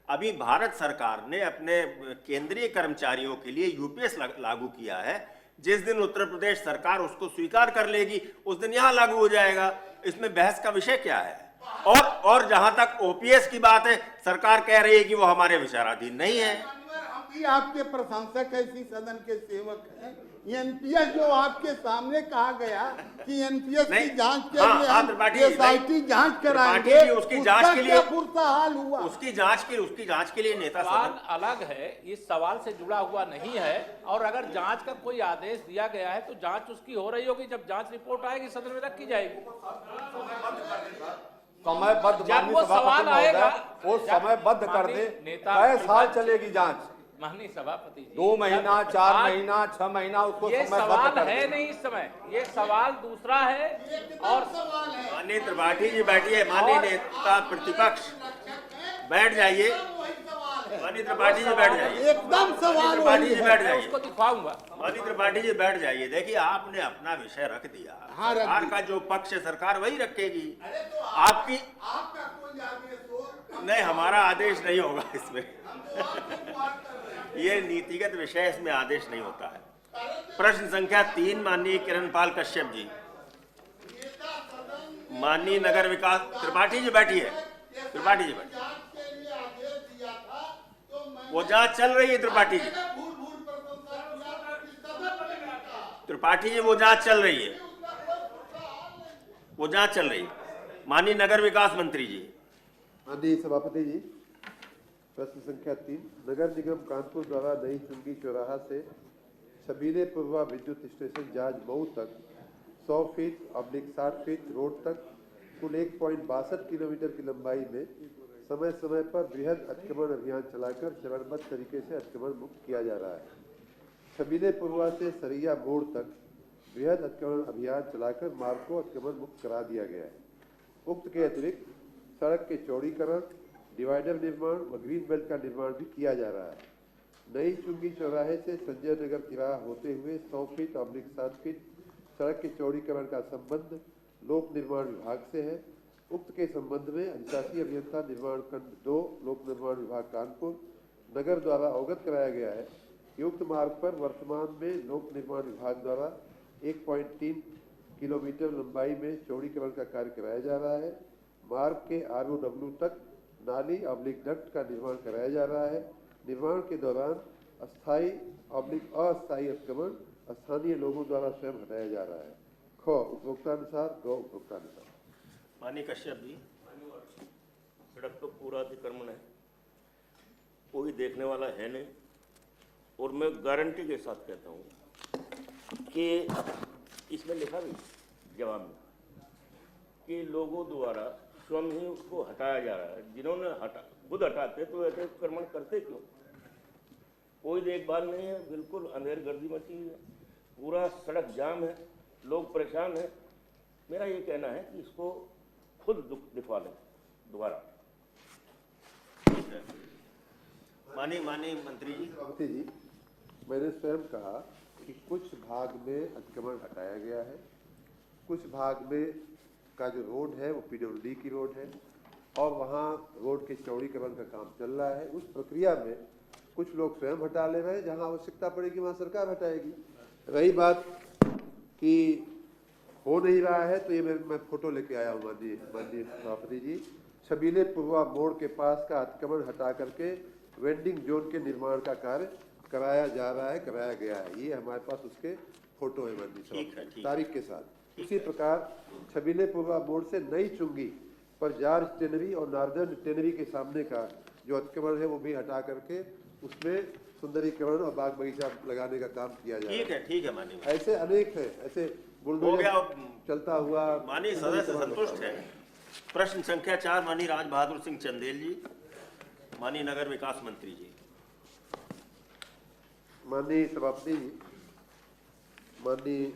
[SPEAKER 2] अभी भारत सरकार ने अपने केंद्रीय कर्मचारियों के लिए यूपीएस लागू किया है। जिस दिन उत्तर प्रदेश सरकार उसको स्वीकार कर लेगी उस दिन यहाँ लागू हो जाएगा। इसमें बहस का विषय क्या है? और जहां तक ओपीएस की बात है, सरकार कह रही है कि वो हमारे विचाराधीन नहीं है।
[SPEAKER 3] हम भी आपके प्रशंसक है, इसी सदन के सेवक हैं। एनपीएस जो आपके सामने कहा गया कि एनपीएस की जांच के लिए हम एसआईटी जांच कराएंगे,
[SPEAKER 2] उसकी जांच के लिए
[SPEAKER 3] बुरा हाल हुआ।
[SPEAKER 2] उसकी जांच के लिए नेता
[SPEAKER 8] सवाल
[SPEAKER 2] सदन
[SPEAKER 8] अलग है, इस सवाल से जुड़ा हुआ नहीं है। और अगर जांच का कोई आदेश दिया गया है तो जांच उसकी हो रही होगी, जब जांच रिपोर्ट आएगी सदन में रखी जाएगी।
[SPEAKER 5] समयबद्ध
[SPEAKER 8] जब वो सवाल आएगा
[SPEAKER 5] वो समयबद्ध कर दे।
[SPEAKER 8] नेता
[SPEAKER 5] कई साल चलेगी जांच?
[SPEAKER 8] माननीय सभापति जी,
[SPEAKER 5] 2 महीना, 4 महीना, 6 महीना, उसको
[SPEAKER 8] ये
[SPEAKER 5] समयबद्ध
[SPEAKER 8] सवाल
[SPEAKER 5] कर
[SPEAKER 8] है
[SPEAKER 5] दे।
[SPEAKER 8] नहीं इस समय, ये सवाल दूसरा है। और
[SPEAKER 2] माननीय त्रिपाठी जी बैठिए। माननीय नेता प्रतिपक्ष बैठ जाइए। माननीय त्रिपाठी जी बैठ जाइए।
[SPEAKER 3] एकदम सवाल
[SPEAKER 2] त्रिपाठी जी बैठ जाइए।
[SPEAKER 8] उसको दिखाऊंगा।
[SPEAKER 2] माननीय त्रिपाठी जी बैठ जाइए। देखिए, आपने अपना विषय रख दिया।
[SPEAKER 3] हाँ, रख
[SPEAKER 2] सरकार
[SPEAKER 3] दिया।
[SPEAKER 2] का जो पक्ष है सरकार वही रखेगी। आपकी
[SPEAKER 3] आपका कोई आदेश हो?
[SPEAKER 2] नहीं, हमारा आदेश नहीं होगा इसमें। ये नीतिगत विषय, इसमें आदेश नहीं होता है। प्रश्न संख्या 3 माननीय किरणपाल कश्यप जी। माननीय नगर विकास त्रिपाठी जी बैठिए। त्रिपाठी जी बैठिए। वो जांच चल रही है त्रिपाठी जी। त्रिपाठी जी वो जांच चल रही है। वो जांच चल रही है। माननीय नगर विकास मंत्री जी।
[SPEAKER 9] माननीय सभापति जी, प्रश्न संख्या 3, नगर निगम कानपुर द्वारा नई चुंगी चौराहा से छबीले पूर्वा विद्युत स्टेशन जाज मऊ तक 100 फीट / 60 फीट रोड तक कुल 1.62 किलोमीटर की लंबाई में समय समय पर बृहद अतिक्रमण अभियान चलाकर चरणबद्ध तरीके से अतिक्रमण मुक्त किया जा रहा है। छबीले पूर्वा से सरिया मोड़ तक बृहद अतिक्रमण अभियान चलाकर मार्ग को अतिक्रमण मुक्त करा दिया गया है। उक्त के अतिरिक्त सड़क के चौड़ीकरण, डिवाइडर निर्माण व ग्रीन बेल्ट का निर्माण भी किया जा रहा है। नई चुंगी चौराहे से संजय नगर तिराहा होते हुए 100 फीट / 60 फीट सड़क के चौड़ीकरण का संबंध लोक निर्माण विभाग से है। उक्त के संबंध में अधिशासी अभियंता निर्माण खंड 2 लोक निर्माण विभाग कानपुर नगर द्वारा अवगत कराया गया है कि उक्त मार्ग पर वर्तमान में लोक निर्माण विभाग द्वारा 1.3 किलोमीटर लंबाई में चौड़ीकरण का कार्य कराया जा रहा है। मार्ग के ROW तक नाली / डक्ट का निर्माण कराया जा रहा है। निर्माण के दौरान अस्थायी / अस्थायी अतिक्रमण स्थानीय लोगों द्वारा स्वयं हटाया जा रहा है। ख उपभोक्तानुसार, ग उपभोक्तानुसार।
[SPEAKER 2] माननीय कश्यप जी।
[SPEAKER 10] सड़क तो पूरा अतिक्रमण है, कोई देखने वाला है नहीं। और मैं गारंटी के साथ कहता हूँ कि इसमें लिखा भी जवाब में कि लोगों द्वारा स्वयं ही उसको हटाया जा रहा है। जिन्होंने खुद हटाते तो ऐसे अतिक्रमण करते क्यों? कोई देखभाल नहीं है, बिल्कुल अंधेर गर्दी मची हुई है, पूरा सड़क जाम है, लोग परेशान हैं। मेरा ये कहना है कि इसको खुद लिखवा लें दोबारा।
[SPEAKER 2] माननीय मंत्री जी।
[SPEAKER 9] सभापति जी, मैंने स्वयं कहा कि कुछ भाग में अतिक्रमण हटाया गया है, कुछ भाग में का जो रोड है वो पीडब्ल्यूडी की रोड है और वहाँ रोड के चौड़ीकरण का काम चल रहा है। उस प्रक्रिया में कुछ लोग स्वयं हटा ले रहे हैं, जहाँ आवश्यकता पड़ेगी वहाँ सरकार हटाएगी। रही बात कि हो नहीं रहा है, तो ये मैं फोटो लेके आया हूँ माननीय सभापति जी। छबीले पूर्वा मोड़ के पास का अतिक्रमण हटा करके वेंडिंग जोन के निर्माण का कार्य कराया जा रहा है, कराया गया है। ये हमारे पास उसके फोटो है माननीय सभापति, तारीख के साथ। इसी प्रकार छबीले पूर्वा मोड़ से नई चुंगी पर जॉर्ज टेनरी और नॉर्दर्न टेनरी के सामने का जो अतिक्रमण है वो भी हटा करके उसमें सुंदरीकरण और बाग बगीचा लगाने का काम किया जा रहा है।
[SPEAKER 2] ठीक है माननीय।
[SPEAKER 9] ऐसे अनेक है, ऐसे बुलडोजर चलता हुआ।
[SPEAKER 2] माननीय सदस्य संतुष्ट है। प्रश्न संख्या 4 माननीय राज बहादुर सिंह चंदेल जी, माननीय नगर विकास मंत्री जी।
[SPEAKER 9] माननीय सभापति जी, माननीय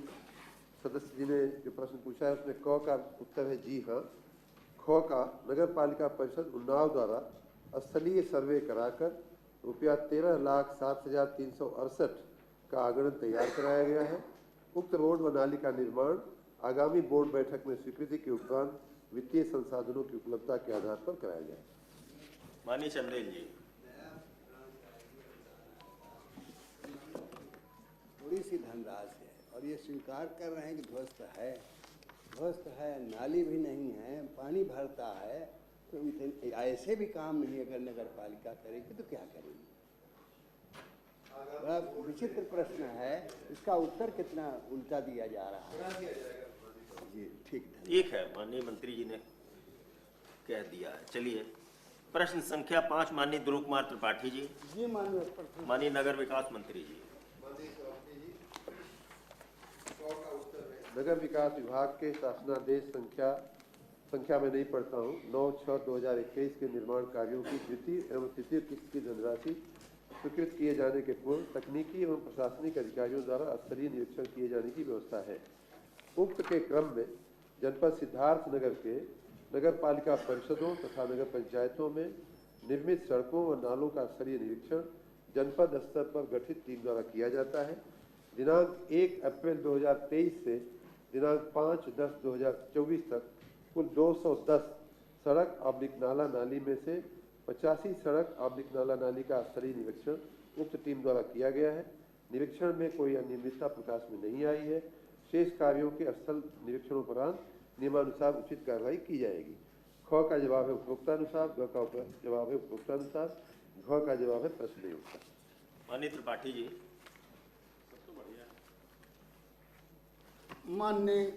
[SPEAKER 9] सदस्य जी ने जो प्रश्न पूछा है उसमें क का उत्तर है जी हाँ। ख का नगर पालिका परिषद उन्नाव द्वारा स्थलीय सर्वे कराकर रुपया 13,07,368 का आगणन तैयार कराया गया है। उक्त रोड व नाली का निर्माण आगामी बोर्ड बैठक में स्वीकृति के उपरांत वित्तीय संसाधनों की उपलब्धता के आधार पर कराया जाए।
[SPEAKER 2] माननीय चंदेल जी।
[SPEAKER 11] थोड़ी सी धनराशि है और ये स्वीकार कर रहे हैं कि ध्वस्त है, नाली भी नहीं है, पानी भरता है, तो ऐसे भी काम नहीं अगर नगर पालिका करेगी तो क्या करेगी? बड़ा विचित्र प्रश्न है, इसका उत्तर कितना उल्टा दिया जा रहा है। जी ठीक
[SPEAKER 2] है, माननीय मंत्री जी ने कह दिया है। चलिए प्रश्न संख्या 5 माननीय ध्रुव कुमार त्रिपाठी जी।
[SPEAKER 3] जी
[SPEAKER 2] माननीय नगर विकास मंत्री जी।
[SPEAKER 9] नगर विकास विभाग के शासनादेश संख्या में नहीं पढ़ता हूँ 9/6/2021 के निर्माण कार्यों की द्वितीय एवं तृतीय किस्त की धनराशि स्वीकृत किए जाने के पूर्व तकनीकी एवं प्रशासनिक अधिकारियों द्वारा स्तरीय निरीक्षण किए जाने की व्यवस्था है। उक्त के क्रम में जनपद सिद्धार्थ नगर के नगर पालिका परिषदों तथा नगर पंचायतों में निर्मित सड़कों व नालों का स्तरीय निरीक्षण जनपद स्तर पर गठित टीम द्वारा किया जाता है। दिनांक 1 अप्रैल 2023 से दिनांक 5/10/2024 तक कुल 210 सड़क ऑब्लिक नाला नाली में से 85 सड़क ऑब्लिक नाला नाली का स्तरीय निरीक्षण उक्त टीम द्वारा किया गया है। निरीक्षण में कोई अनियमितता प्रकाश में नहीं आई है। शेष कार्यों के स्थल निरीक्षणों उपरांत नियमानुसार उचित कार्रवाई की जाएगी। ख का जवाब है उपभोक्तानुसार, ग का जवाब है उपभोक्तानुसार, घ का जवाब है प्रश्न।
[SPEAKER 2] माननीय त्रिपाठी जी।
[SPEAKER 3] माननीय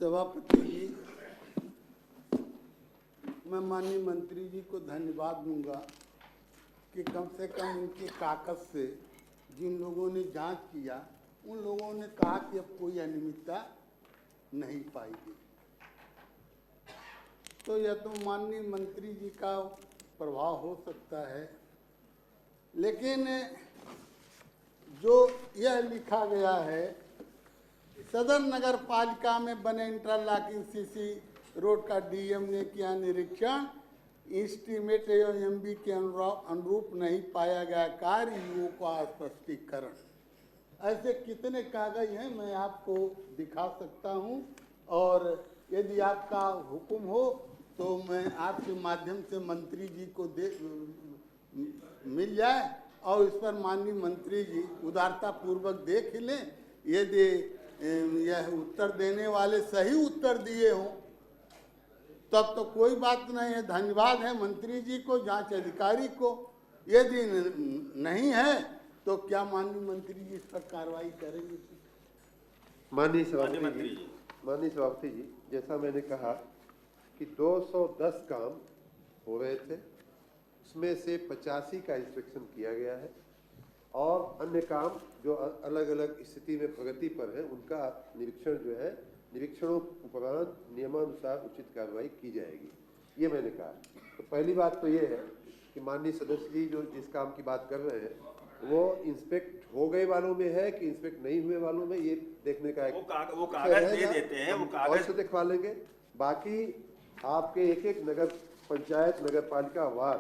[SPEAKER 3] सभापति जी, मैं माननीय मंत्री जी को धन्यवाद दूंगा कि कम से कम उनके कागज से जिन लोगों ने जांच किया उन लोगों ने कहा कि अब कोई अनियमितता नहीं पाई गई। तो यह तो माननीय मंत्री जी का प्रभाव हो सकता है, लेकिन जो यह लिखा गया है सदर नगर पालिका में बने इंटरलॉकिंग सीसी रोड का डीएम ने किया निरीक्षण, एस्टीमेट एवं एमबी के अनुरूप नहीं पाया गया कार्य युवकों का स्पष्टीकरण। ऐसे कितने कागज हैं मैं आपको दिखा सकता हूं, और यदि आपका हुक्म हो तो मैं आपके माध्यम से मंत्री जी को मिल जाए और इस पर माननीय मंत्री जी उदारता पूर्वक देख लें। यदि यह उत्तर देने वाले सही उत्तर दिए हों तब तो कोई बात नहीं है, धन्यवाद है मंत्री जी को, जांच अधिकारी को। यदि नहीं है तो क्या माननीय मंत्री जी इस पर कार्रवाई करेंगे?
[SPEAKER 9] माननीय सभापति जी, जैसा मैंने कहा कि 210 काम हो रहे थे, उसमें से 85 का इंस्पेक्शन किया गया है और अन्य काम जो अलग अलग स्थिति में प्रगति पर है उनका निरीक्षण जो है, निरीक्षणों उपरांत नियमानुसार उचित कार्रवाई की जाएगी, ये मैंने कहा। तो पहली बात तो ये है कि माननीय सदस्य जी जो जिस काम की बात कर रहे हैं वो इंस्पेक्ट हो गए वालों में है कि इंस्पेक्ट नहीं हुए वालों में, ये देखने का
[SPEAKER 2] वो कागज दे देते हैं, वो कागज
[SPEAKER 9] से दिखवा लेंगे। बाकी आपके एक एक नगर पंचायत नगर पालिका वार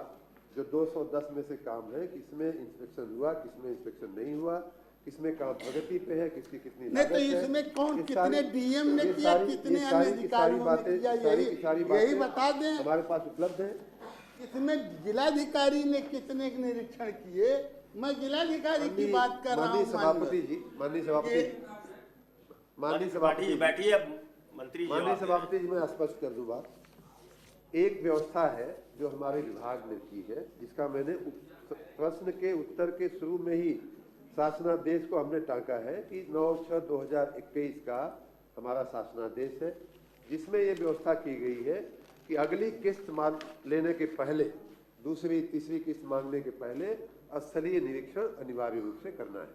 [SPEAKER 9] जो 210 में से काम है, किसमें इंस्पेक्शन हुआ, किसमें इंस्पेक्शन नहीं हुआ, किसमें काम प्रगति पे है, किसकी कितनी
[SPEAKER 3] नहीं, तो इसमें कौन कितने डीएम ने किया, कितने अन्य अधिकारियों ने किया, यही बता दें।
[SPEAKER 9] हमारे पास उपलब्ध है।
[SPEAKER 3] इसमें जिलाधिकारी ने कितने निरीक्षण किए, मैं जिलाधिकारी की बात कर रहा हूँ।
[SPEAKER 9] सभापति जी, माननीय सभापति
[SPEAKER 2] बैठिए मंत्री जी,
[SPEAKER 9] माननीय सभापति जी, मैं स्पष्ट कर दूं बात। एक व्यवस्था है जो हमारे विभाग ने की है, जिसका मैंने प्रश्न के उत्तर के शुरू में ही शासनादेश को हमने टांका है कि 9/6/2021 का हमारा शासनादेश है, जिसमें ये व्यवस्था की गई है कि अगली किस्त मांग लेने के पहले, दूसरी तीसरी किस्त मांगने के पहले स्थलीय निरीक्षण अनिवार्य रूप से करना है।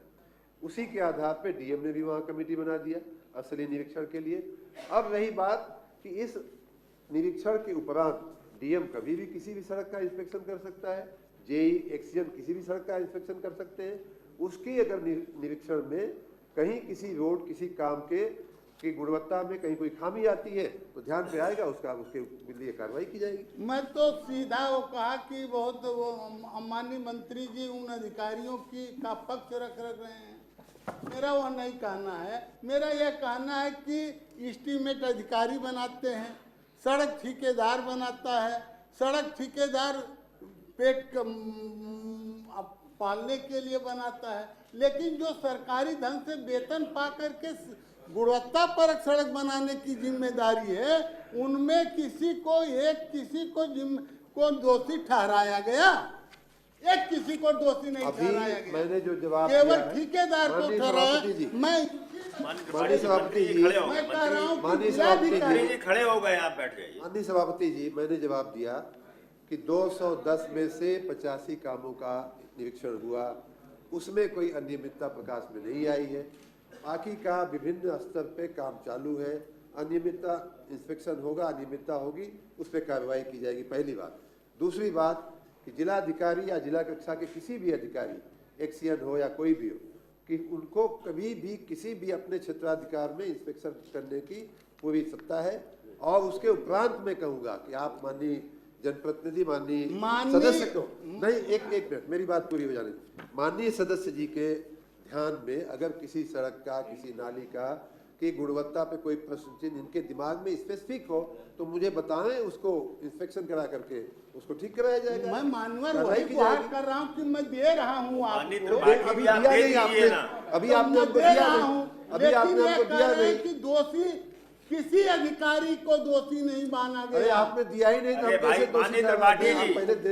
[SPEAKER 9] उसी के आधार पर डीएम ने भी वहाँ कमेटी बना दिया स्थलीय निरीक्षण के लिए। अब रही बात कि इस निरीक्षण के उपरांत डीएम कभी भी किसी भी सड़क का इंस्पेक्शन कर सकता है, जेई एक्सीएन किसी भी सड़क का इंस्पेक्शन कर सकते हैं। उसकी अगर निरीक्षण में कहीं किसी रोड किसी काम की गुणवत्ता में कहीं कोई खामी आती है तो ध्यान पे आएगा, उसके लिए कार्रवाई की जाएगी।
[SPEAKER 3] मैं तो सीधा वो कहा कि बहुत वो माननीय मंत्री जी उन अधिकारियों का पक्ष रख रहे हैं, मेरा वो नहीं कहना है। मेरा यह कहना है कि एस्टीमेट अधिकारी बनाते हैं, सड़क ठेकेदार बनाता है, सड़क ठेकेदार पेट पालने के लिए बनाता है, लेकिन जो सरकारी ढंग से वेतन पा करके गुणवत्ता परक सड़क बनाने की जिम्मेदारी है, उनमें किसी को दोषी ठहराया गया, एक किसी को दोषी नहीं ठहराया गया।
[SPEAKER 9] मैंने जो जवाब
[SPEAKER 3] केवल ठेकेदार को ठहराया। मैं
[SPEAKER 9] माननीय सभापति जी,
[SPEAKER 3] मैं कह रहा हूँ
[SPEAKER 9] माननीय सभापति
[SPEAKER 2] जी खड़े हो गए, आप बैठ जाइए।
[SPEAKER 9] माननीय सभापति जी, मैंने जवाब दिया कि 210 में से 85 कामों का निरीक्षण हुआ, उसमें कोई अनियमितता प्रकाश में नहीं आई है। बाकी का विभिन्न स्तर पे काम चालू है, अनियमितता इंस्पेक्शन होगा, अनियमितता होगी, उस पर कार्रवाई की जाएगी, पहली बात। दूसरी बात कि जिला अधिकारी या जिला कक्षा के किसी भी अधिकारी, एक्सीएन हो या कोई भी हो, कि उनको कभी भी किसी भी अपने क्षेत्राधिकार में इंस्पेक्शन करने की पूरी सत्ता है। और उसके उपरांत मैं कहूँगा कि आप माननीय जनप्रतिनिधि, माननीय सदस्य को नहीं, एक मिनट मेरी बात पूरी हो जाने, माननीय सदस्य जी के ध्यान में अगर किसी सड़क का, किसी नाली का की गुणवत्ता पे कोई प्रश्न चिन्ह इनके दिमाग में स्पेसिफिक हो तो मुझे बताएं, उसको इंस्पेक्शन करा करके उसको ठीक कराया जाएगा।
[SPEAKER 3] मैं मानवर वही गुहार कर रहा हूँ कि मैं दे रहा हूँ आपको,
[SPEAKER 9] अभी दिया नहीं आपने, अभी आपने हमको दिया नहीं, अभी आपने हमको दिया नहीं
[SPEAKER 3] कि दोषी किसी अधिकारी को दोषी नहीं माना गया।
[SPEAKER 9] अरे आपने दिया ही नहीं,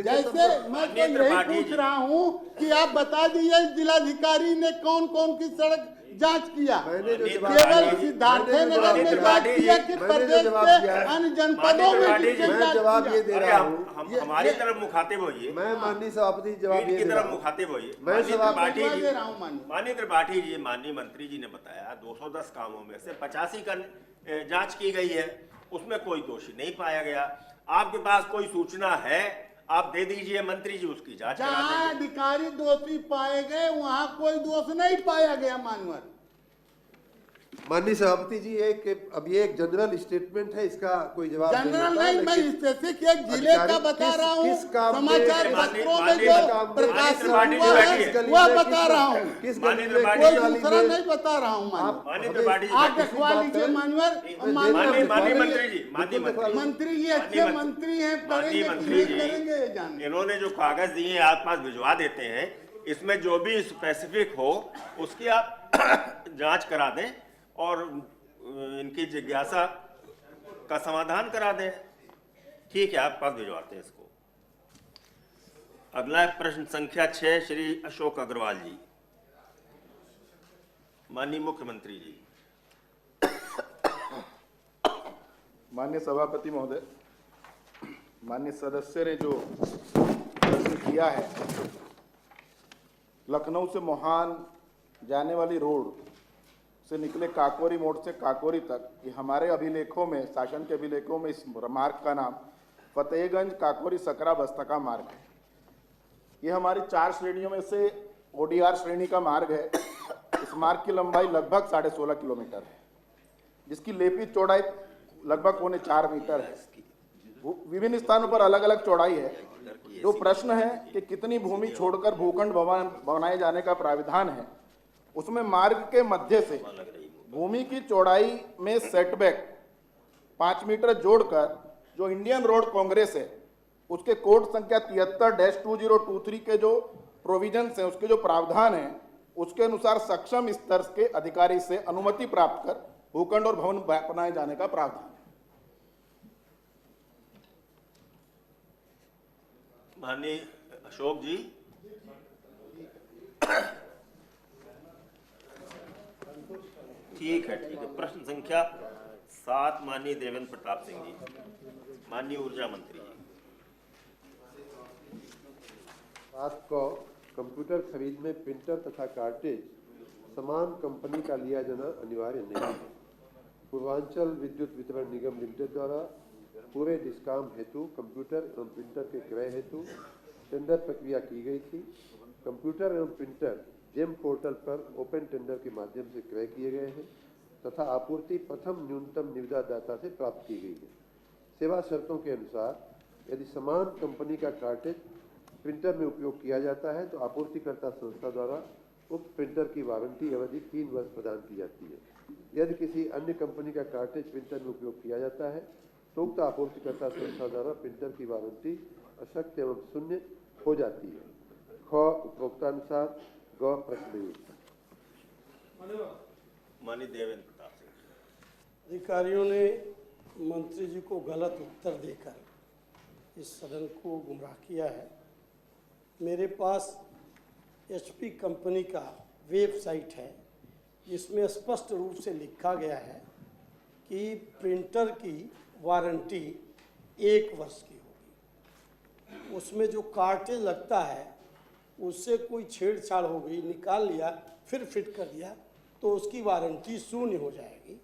[SPEAKER 2] जैसे मैं तो
[SPEAKER 3] यही पूछ रहा हूँ कि आप बता दीजिए जिलाधिकारी ने कौन कौन की सड़क जांच किया। केवल सिद्धार्थनगर में बात किया कि प्रदेश के अन्य जनपदों में भी
[SPEAKER 9] जवाब ये दे रहा हूँ,
[SPEAKER 2] हमारी तरफ मुखातिब होइए।
[SPEAKER 9] मैं माननीय सभापति जवाब ये
[SPEAKER 2] तरफ मुखातिब होइए। माननीय त्रिपाठी जी, माननीय मंत्री जी ने बताया 210 कामों में से 85 का जांच की गई है, उसमें कोई दोषी नहीं पाया गया। आपके पास कोई सूचना है, आप दे दीजिए, मंत्री जी उसकी जांच करा देंगे।
[SPEAKER 3] जहां अधिकारी दोषी पाए गए वहां कोई दोष नहीं पाया गया। मानवर
[SPEAKER 9] माननीय सभापति जी, अब ये एक जनरल स्टेटमेंट है, इसका कोई जवाब
[SPEAKER 3] जनरल नहीं, मैं स्पेसिफिक एक जिले का बता रहा हूँ, समाचार पत्रों में जो प्रकाशित हुआ है वह बता रहा हूँ, कोई दूसरा नहीं बता रहा हूँ। आप दिखवा लीजिए मानवर। मंत्री जी अच्छे मंत्री हैं, करेंगे।
[SPEAKER 2] इन्होंने जो कागज दिए हैं आप पास भिजवा देते हैं, इसमें जो भी स्पेसिफिक हो उसकी आप जांच करा दें और इनकी जिज्ञासा का समाधान करा दें। ठीक है, आप पास भिजवाते हैं इसको। अगला प्रश्न संख्या 6 श्री अशोक अग्रवाल जी। माननीय मुख्यमंत्री जी।
[SPEAKER 12] माननीय सभापति महोदय, माननीय सदस्य ने जो प्रश्न किया है लखनऊ से मोहान जाने वाली रोड से निकले काकोरी मोड़ से काकोरी तक, ये हमारे अभिलेखों में, शासन के अभिलेखों में इस मार्ग का नाम फतेहगंज काकोरी सकरा बस्ता का मार्ग है। ये हमारी 4 श्रेणियों में से ODR श्रेणी का मार्ग है। इस मार्ग की लंबाई लगभग 16.5 किलोमीटर है, जिसकी लेपित चौड़ाई लगभग 4 मीटर है। विभिन्न स्थानों पर अलग अलग चौड़ाई है। जो प्रश्न है कि कितनी भूमि छोड़कर भूखंड भवन बनाए जाने का प्राविधान है, उसमें मार्ग के मध्य से भूमि की चौड़ाई में सेटबैक 5 मीटर जोड़कर जो इंडियन रोड कांग्रेस है उसके कोड संख्या 73-2023 के जो प्रोविजंस हैं, उसके जो प्रावधान हैं, उसके अनुसार सक्षम स्तर के अधिकारी से अनुमति प्राप्त कर भूखंड और भवन बनाए जाने का प्रावधान है।
[SPEAKER 2] माननीय अशोक जी। ठीक है। प्रश्न संख्या 7 माननीय देवेंद्र प्रताप सिंह जी। माननीय ऊर्जा मंत्री जी।
[SPEAKER 9] बात को कंप्यूटर खरीद में प्रिंटर तथा कार्टेज समान कंपनी का लिया जाना अनिवार्य नहीं है। पूर्वांचल विद्युत वितरण निगम लिमिटेड द्वारा पूरे डिस्काम हेतु कंप्यूटर एवं प्रिंटर के क्रय हेतु टेंडर प्रक्रिया की गई थी। कंप्यूटर एवं प्रिंटर जेम पोर्टल पर ओपन टेंडर के माध्यम से क्रय किए गए हैं तथा आपूर्ति प्रथम न्यूनतम निविदा दाता से प्राप्त की गई है। सेवा शर्तों के अनुसार यदि समान कंपनी का कार्टेज प्रिंटर में उपयोग किया जाता है तो आपूर्तिकर्ता संस्था द्वारा उक्त प्रिंटर की वारंटी अवधि 3 वर्ष प्रदान की जाती है। यदि किसी अन्य कंपनी का कार्टेज प्रिंटर में उपयोग किया जाता है तो उक्त आपूर्तिकर्ता संस्था द्वारा प्रिंटर की वारंटी अशक्त एवं शून्य हो जाती है। ख उपभोक्तानुसार, ग प्रश्न।
[SPEAKER 2] माननीय देवेंद्र प्रताप सिंह।
[SPEAKER 13] अधिकारियों ने मंत्री जी को गलत उत्तर देकर इस सदन को गुमराह किया है। मेरे पास HP कंपनी का वेबसाइट है जिसमें स्पष्ट रूप से लिखा गया है कि प्रिंटर की वारंटी 1 वर्ष की होगी। उसमें जो कार्टेज लगता है उससे कोई छेड़छाड़ हो गई, निकाल लिया फिर फिट कर दिया तो उसकी वारंटी शून्य हो जाएगी।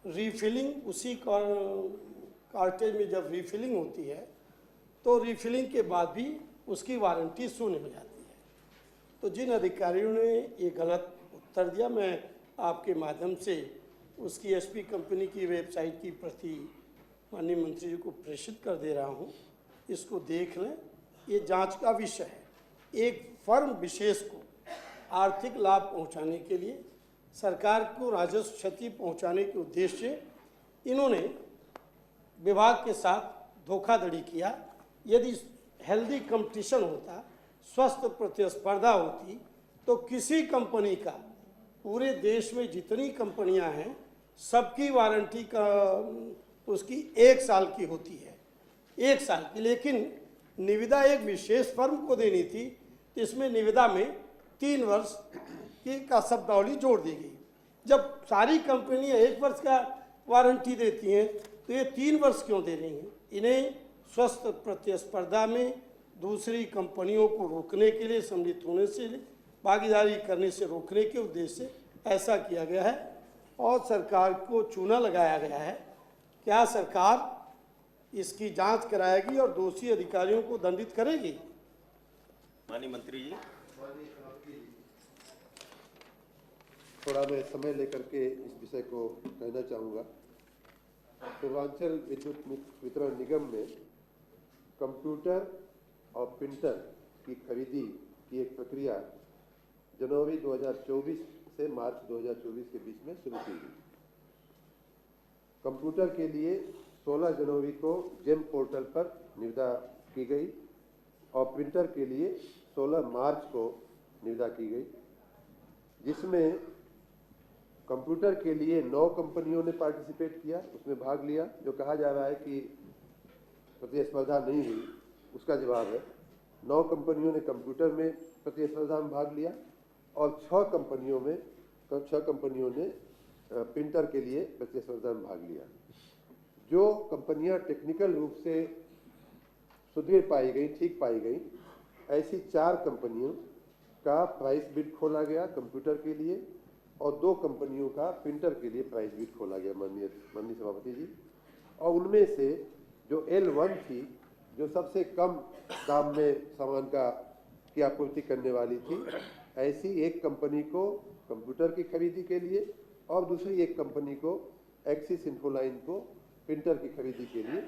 [SPEAKER 13] रीफिलिंग उसी कार्टेज में जब रीफिलिंग होती है तो रीफिलिंग के बाद भी उसकी वारंटी शून्य हो जाती है। तो जिन अधिकारियों ने ये गलत उत्तर दिया, मैं आपके माध्यम से उसकी HP कंपनी की वेबसाइट की प्रति माननीय मंत्री जी को प्रेषित कर दे रहा हूँ। इसको देख लें, ये जांच का विषय है। एक फर्म विशेष को आर्थिक लाभ पहुँचाने के लिए, सरकार को राजस्व क्षति पहुँचाने के उद्देश्य से इन्होंने विभाग के साथ धोखाधड़ी किया। यदि हेल्दी कंपटीशन होता, स्वस्थ प्रतिस्पर्धा होती, तो किसी कंपनी का, पूरे देश में जितनी कंपनियां हैं सबकी वारंटी का उसकी 1 साल की होती है, 1 साल की। लेकिन निविदा एक विशेष फर्म को देनी थी, तो इसमें निविदा में 3 वर्ष का शब्दावली जोड़ दी गई। जब सारी कंपनियां 1 वर्ष का वारंटी देती हैं तो ये 3 वर्ष क्यों दे रही हैं? इन्हें स्वस्थ प्रतिस्पर्धा में दूसरी कंपनियों को रोकने के लिए, सम्मिलित होने से, भागीदारी करने से रोकने के उद्देश्य से ऐसा किया गया है और सरकार को चूना लगाया गया है। क्या सरकार इसकी जांच कराएगी और दोषी अधिकारियों को दंडित करेगी?
[SPEAKER 2] माननीय मंत्री जी।
[SPEAKER 9] थोड़ा मैं समय लेकर के इस विषय को कहना चाहूँगा। पूर्वांचल विद्युत वितरण निगम में कंप्यूटर और प्रिंटर की खरीदी की एक प्रक्रिया जनवरी 2024 से मार्च 2024 के बीच में शुरू की गई। कंप्यूटर के लिए 16 जनवरी को जेम पोर्टल पर निविदा की गई और प्रिंटर के लिए 16 मार्च को निविदा की गई, जिसमें कंप्यूटर के लिए 9 कंपनियों ने पार्टिसिपेट किया, उसमें भाग लिया। जो कहा जा रहा है कि प्रतिस्पर्धा नहीं हुई, उसका जवाब है 9 कंपनियों ने कंप्यूटर में प्रतिस्पर्धा में भाग लिया और 6 कंपनियों ने प्रिंटर के लिए प्रतिस्पर्धा में भाग लिया। जो कंपनियां टेक्निकल रूप से सुदृढ़ पाई गई, ठीक पाई गई, ऐसी 4 कंपनियों का प्राइस बिड खोला गया कंप्यूटर के लिए और 2 कंपनियों का प्रिंटर के लिए प्राइस बिड खोला गया माननीय सभापति जी। और उनमें से जो L1 थी, जो सबसे कम दाम में सामान की आपूर्ति करने वाली थी, ऐसी एक कंपनी को कंप्यूटर की खरीदी के लिए और दूसरी एक कंपनी को एक्सिस इन्फोलाइन को प्रिंटर की खरीदी के लिए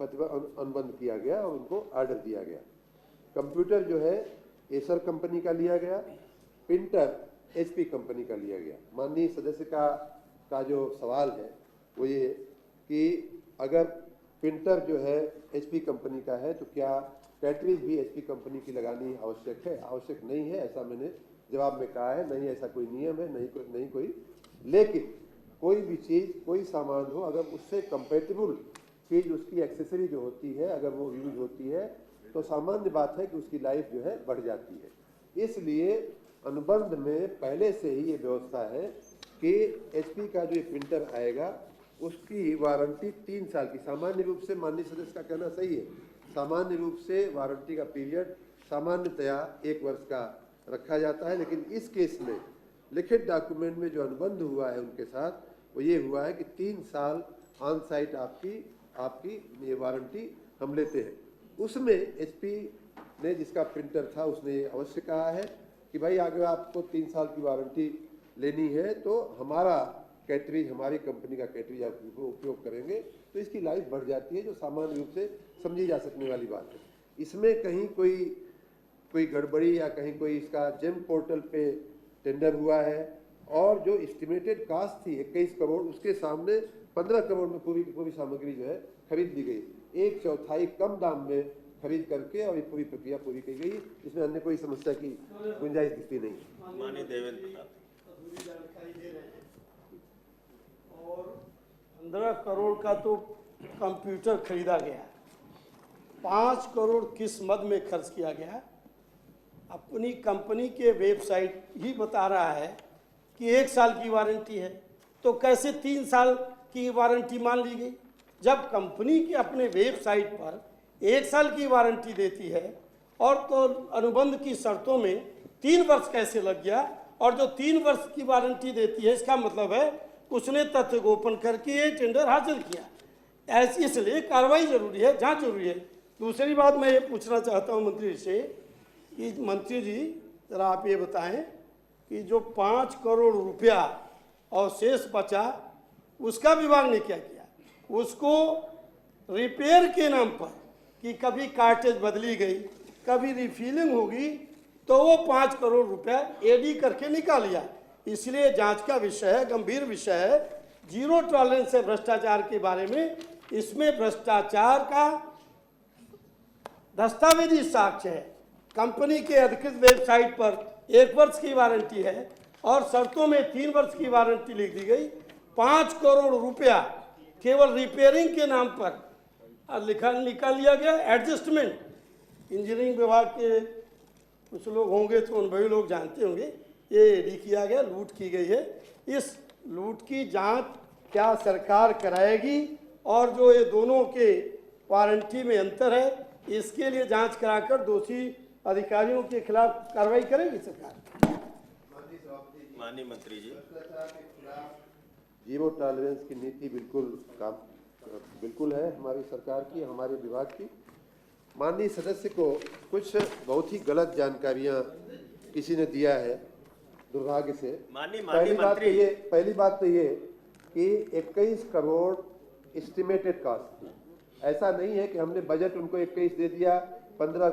[SPEAKER 9] अनुबंध किया गया और उनको ऑर्डर दिया गया। कंप्यूटर जो है एसर कंपनी का लिया गया, प्रिंटर HP कंपनी का लिया गया। माननीय सदस्य का जो सवाल है वो ये कि अगर प्रिंटर जो है HP कंपनी का है तो क्या कैटरीज भी HP कंपनी की लगानी आवश्यक है? आवश्यक नहीं है, ऐसा मैंने जवाब में कहा है। नहीं, ऐसा कोई नियम है, नहीं कोई। लेकिन कोई भी चीज़, कोई सामान हो, अगर उससे कंपेटेबल चीज़, उसकी एक्सेसरी जो होती है, अगर वो यूज होती है तो सामान्य बात है कि उसकी लाइफ जो है बढ़ जाती है। इसलिए अनुबंध में पहले से ही ये व्यवस्था है कि HP का जो प्रिंटर आएगा उसकी वारंटी 3 साल की, सामान्य रूप से माननीय सदस्य का कहना सही है, सामान्य रूप से वारंटी का पीरियड सामान्यतया 1 वर्ष का रखा जाता है। लेकिन इस केस में लिखित डॉक्यूमेंट में जो अनुबंध हुआ है उनके साथ वो ये हुआ है कि 3 साल ऑन साइट आपकी ये वारंटी हम लेते हैं। उसमें HP ने, जिसका प्रिंटर था, उसने अवश्य कहा है कि भाई अगर आपको 3 साल की वारंटी लेनी है तो हमारा कैटरीज, हमारी कंपनी का कैटरीज आप उपयोग करेंगे तो इसकी लाइफ बढ़ जाती है, जो सामान्य रूप से समझी जा सकने वाली बात है। इसमें कहीं कोई गड़बड़ी या कहीं कोई इसका जेम पोर्टल पे टेंडर हुआ है और जो एस्टिमेटेड कास्ट थी 21 करोड़, उसके सामने 15 करोड़ में पूरी की पूरी सामग्री जो है खरीद ली गई, 1/4 कम दाम में खरीद करके, और ये पूरी प्रक्रिया पूरी की गई। इसमें अन्य कोई समस्या की गुंजाइश दिखती नहीं।
[SPEAKER 2] माननीय देवेंद्र
[SPEAKER 13] और 15 करोड़ का तो कंप्यूटर खरीदा गया, 5 करोड़ किस मद में खर्च किया गया? अपनी कंपनी के वेबसाइट ही बता रहा है कि 1 साल की वारंटी है, तो कैसे 3 साल की वारंटी मान ली गई? जब कंपनी के अपने वेबसाइट पर 1 साल की वारंटी देती है और तो अनुबंध की शर्तों में 3 वर्ष कैसे लग गया? और जो 3 वर्ष की वारंटी देती है, इसका मतलब है उसने तथ्य गोपन करके ये टेंडर हासिल किया। ऐसी, इसलिए कार्रवाई जरूरी है, जांच जरूरी है। दूसरी बात मैं ये पूछना चाहता हूँ मंत्री से कि मंत्री जी जरा आप ये बताएं कि जो 5 करोड़ रुपया और शेष बचा, उसका विभाग ने क्या किया? उसको रिपेयर के नाम पर कि कभी कार्टेज बदली गई, कभी रिफिलिंग होगी, तो वो 5 करोड़ रुपया एडी करके निकाल लिया। इसलिए जांच का विषय है, गंभीर विषय है। 0 टॉलरेंस है भ्रष्टाचार के बारे में। इसमें भ्रष्टाचार का दस्तावेजी साक्ष्य है। कंपनी के अधिकृत वेबसाइट पर 1 वर्ष की वारंटी है और शर्तों में 3 वर्ष की वारंटी लिख दी गई। 5 करोड़ रुपया केवल रिपेयरिंग के नाम पर निकाल लिया गया। एडजस्टमेंट, इंजीनियरिंग विभाग के कुछ लोग होंगे तो अनुभवी लोग जानते होंगे, ये एडी किया गया, लूट की गई है। इस लूट की जांच क्या सरकार कराएगी? और जो ये दोनों के वारंटी में अंतर है, इसके लिए जांच कराकर दोषी अधिकारियों के खिलाफ कार्रवाई करेगी सरकार?
[SPEAKER 2] माननीय मंत्री जी,
[SPEAKER 9] 0 टॉलरेंस की नीति बिल्कुल है हमारी सरकार की, हमारे विभाग की। माननीय सदस्य को कुछ बहुत ही गलत जानकारियां किसी ने दिया है, दुर्भाग्य से। पहली बात तो ये कि 21 करोड़ एस्टिमेटेड कॉस्ट थी। ऐसा नहीं है कि हमने बजट उनको 21 दे दिया, 15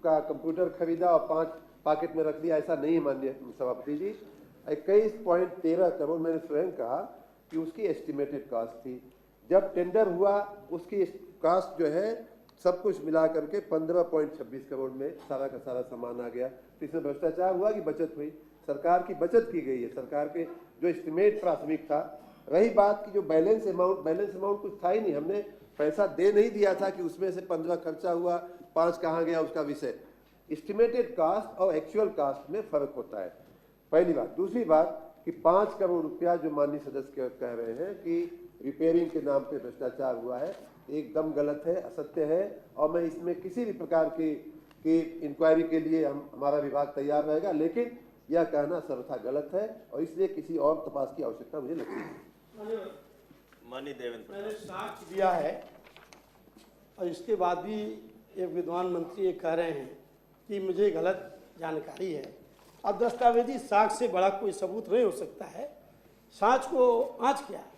[SPEAKER 9] का कंप्यूटर खरीदा और 5 पॉकेट में रख दिया, ऐसा नहीं है माननीय सभापति जी। 21.13 करोड़ मैंने स्वयं कहा कि उसकी एस्टिमेटेड कॉस्ट थी। जब टेंडर हुआ उसकी कॉस्ट जो है सब कुछ मिला करके 15.26 करोड़ में सारा का सारा सामान आ गया। तो इसमें भ्रष्टाचार हुआ कि बचत हुई? सरकार की बचत की गई है, सरकार के जो एस्टिमेट प्राथमिक था। रही बात की जो बैलेंस अमाउंट कुछ था ही नहीं, हमने पैसा दे नहीं दिया था कि उसमें से 15 खर्चा हुआ, 5 कहाँ गया उसका विषय। एस्टिमेटेड कास्ट और एक्चुअल कास्ट में फर्क होता है, पहली बात। दूसरी बात कि 5 करोड़ रुपया जो माननीय सदस्य कह रहे हैं कि रिपेयरिंग के नाम पे भ्रष्टाचार हुआ है, एकदम गलत है, असत्य है। और मैं इसमें किसी भी प्रकार की कि इंक्वायरी के लिए हमारा विभाग तैयार रहेगा, लेकिन यह कहना सर्वथा गलत है और इसलिए किसी और तपास की आवश्यकता मुझे लगती है।
[SPEAKER 2] माननीय देवेंद्र
[SPEAKER 13] मैंने साक्ष्य दिया है और इसके बाद भी एक विद्वान मंत्री ये कह रहे हैं कि मुझे गलत जानकारी है। अब दस्तावेजी साक्ष्य से बड़ा कोई सबूत नहीं हो सकता है। साक्ष्य को आँच क्या है?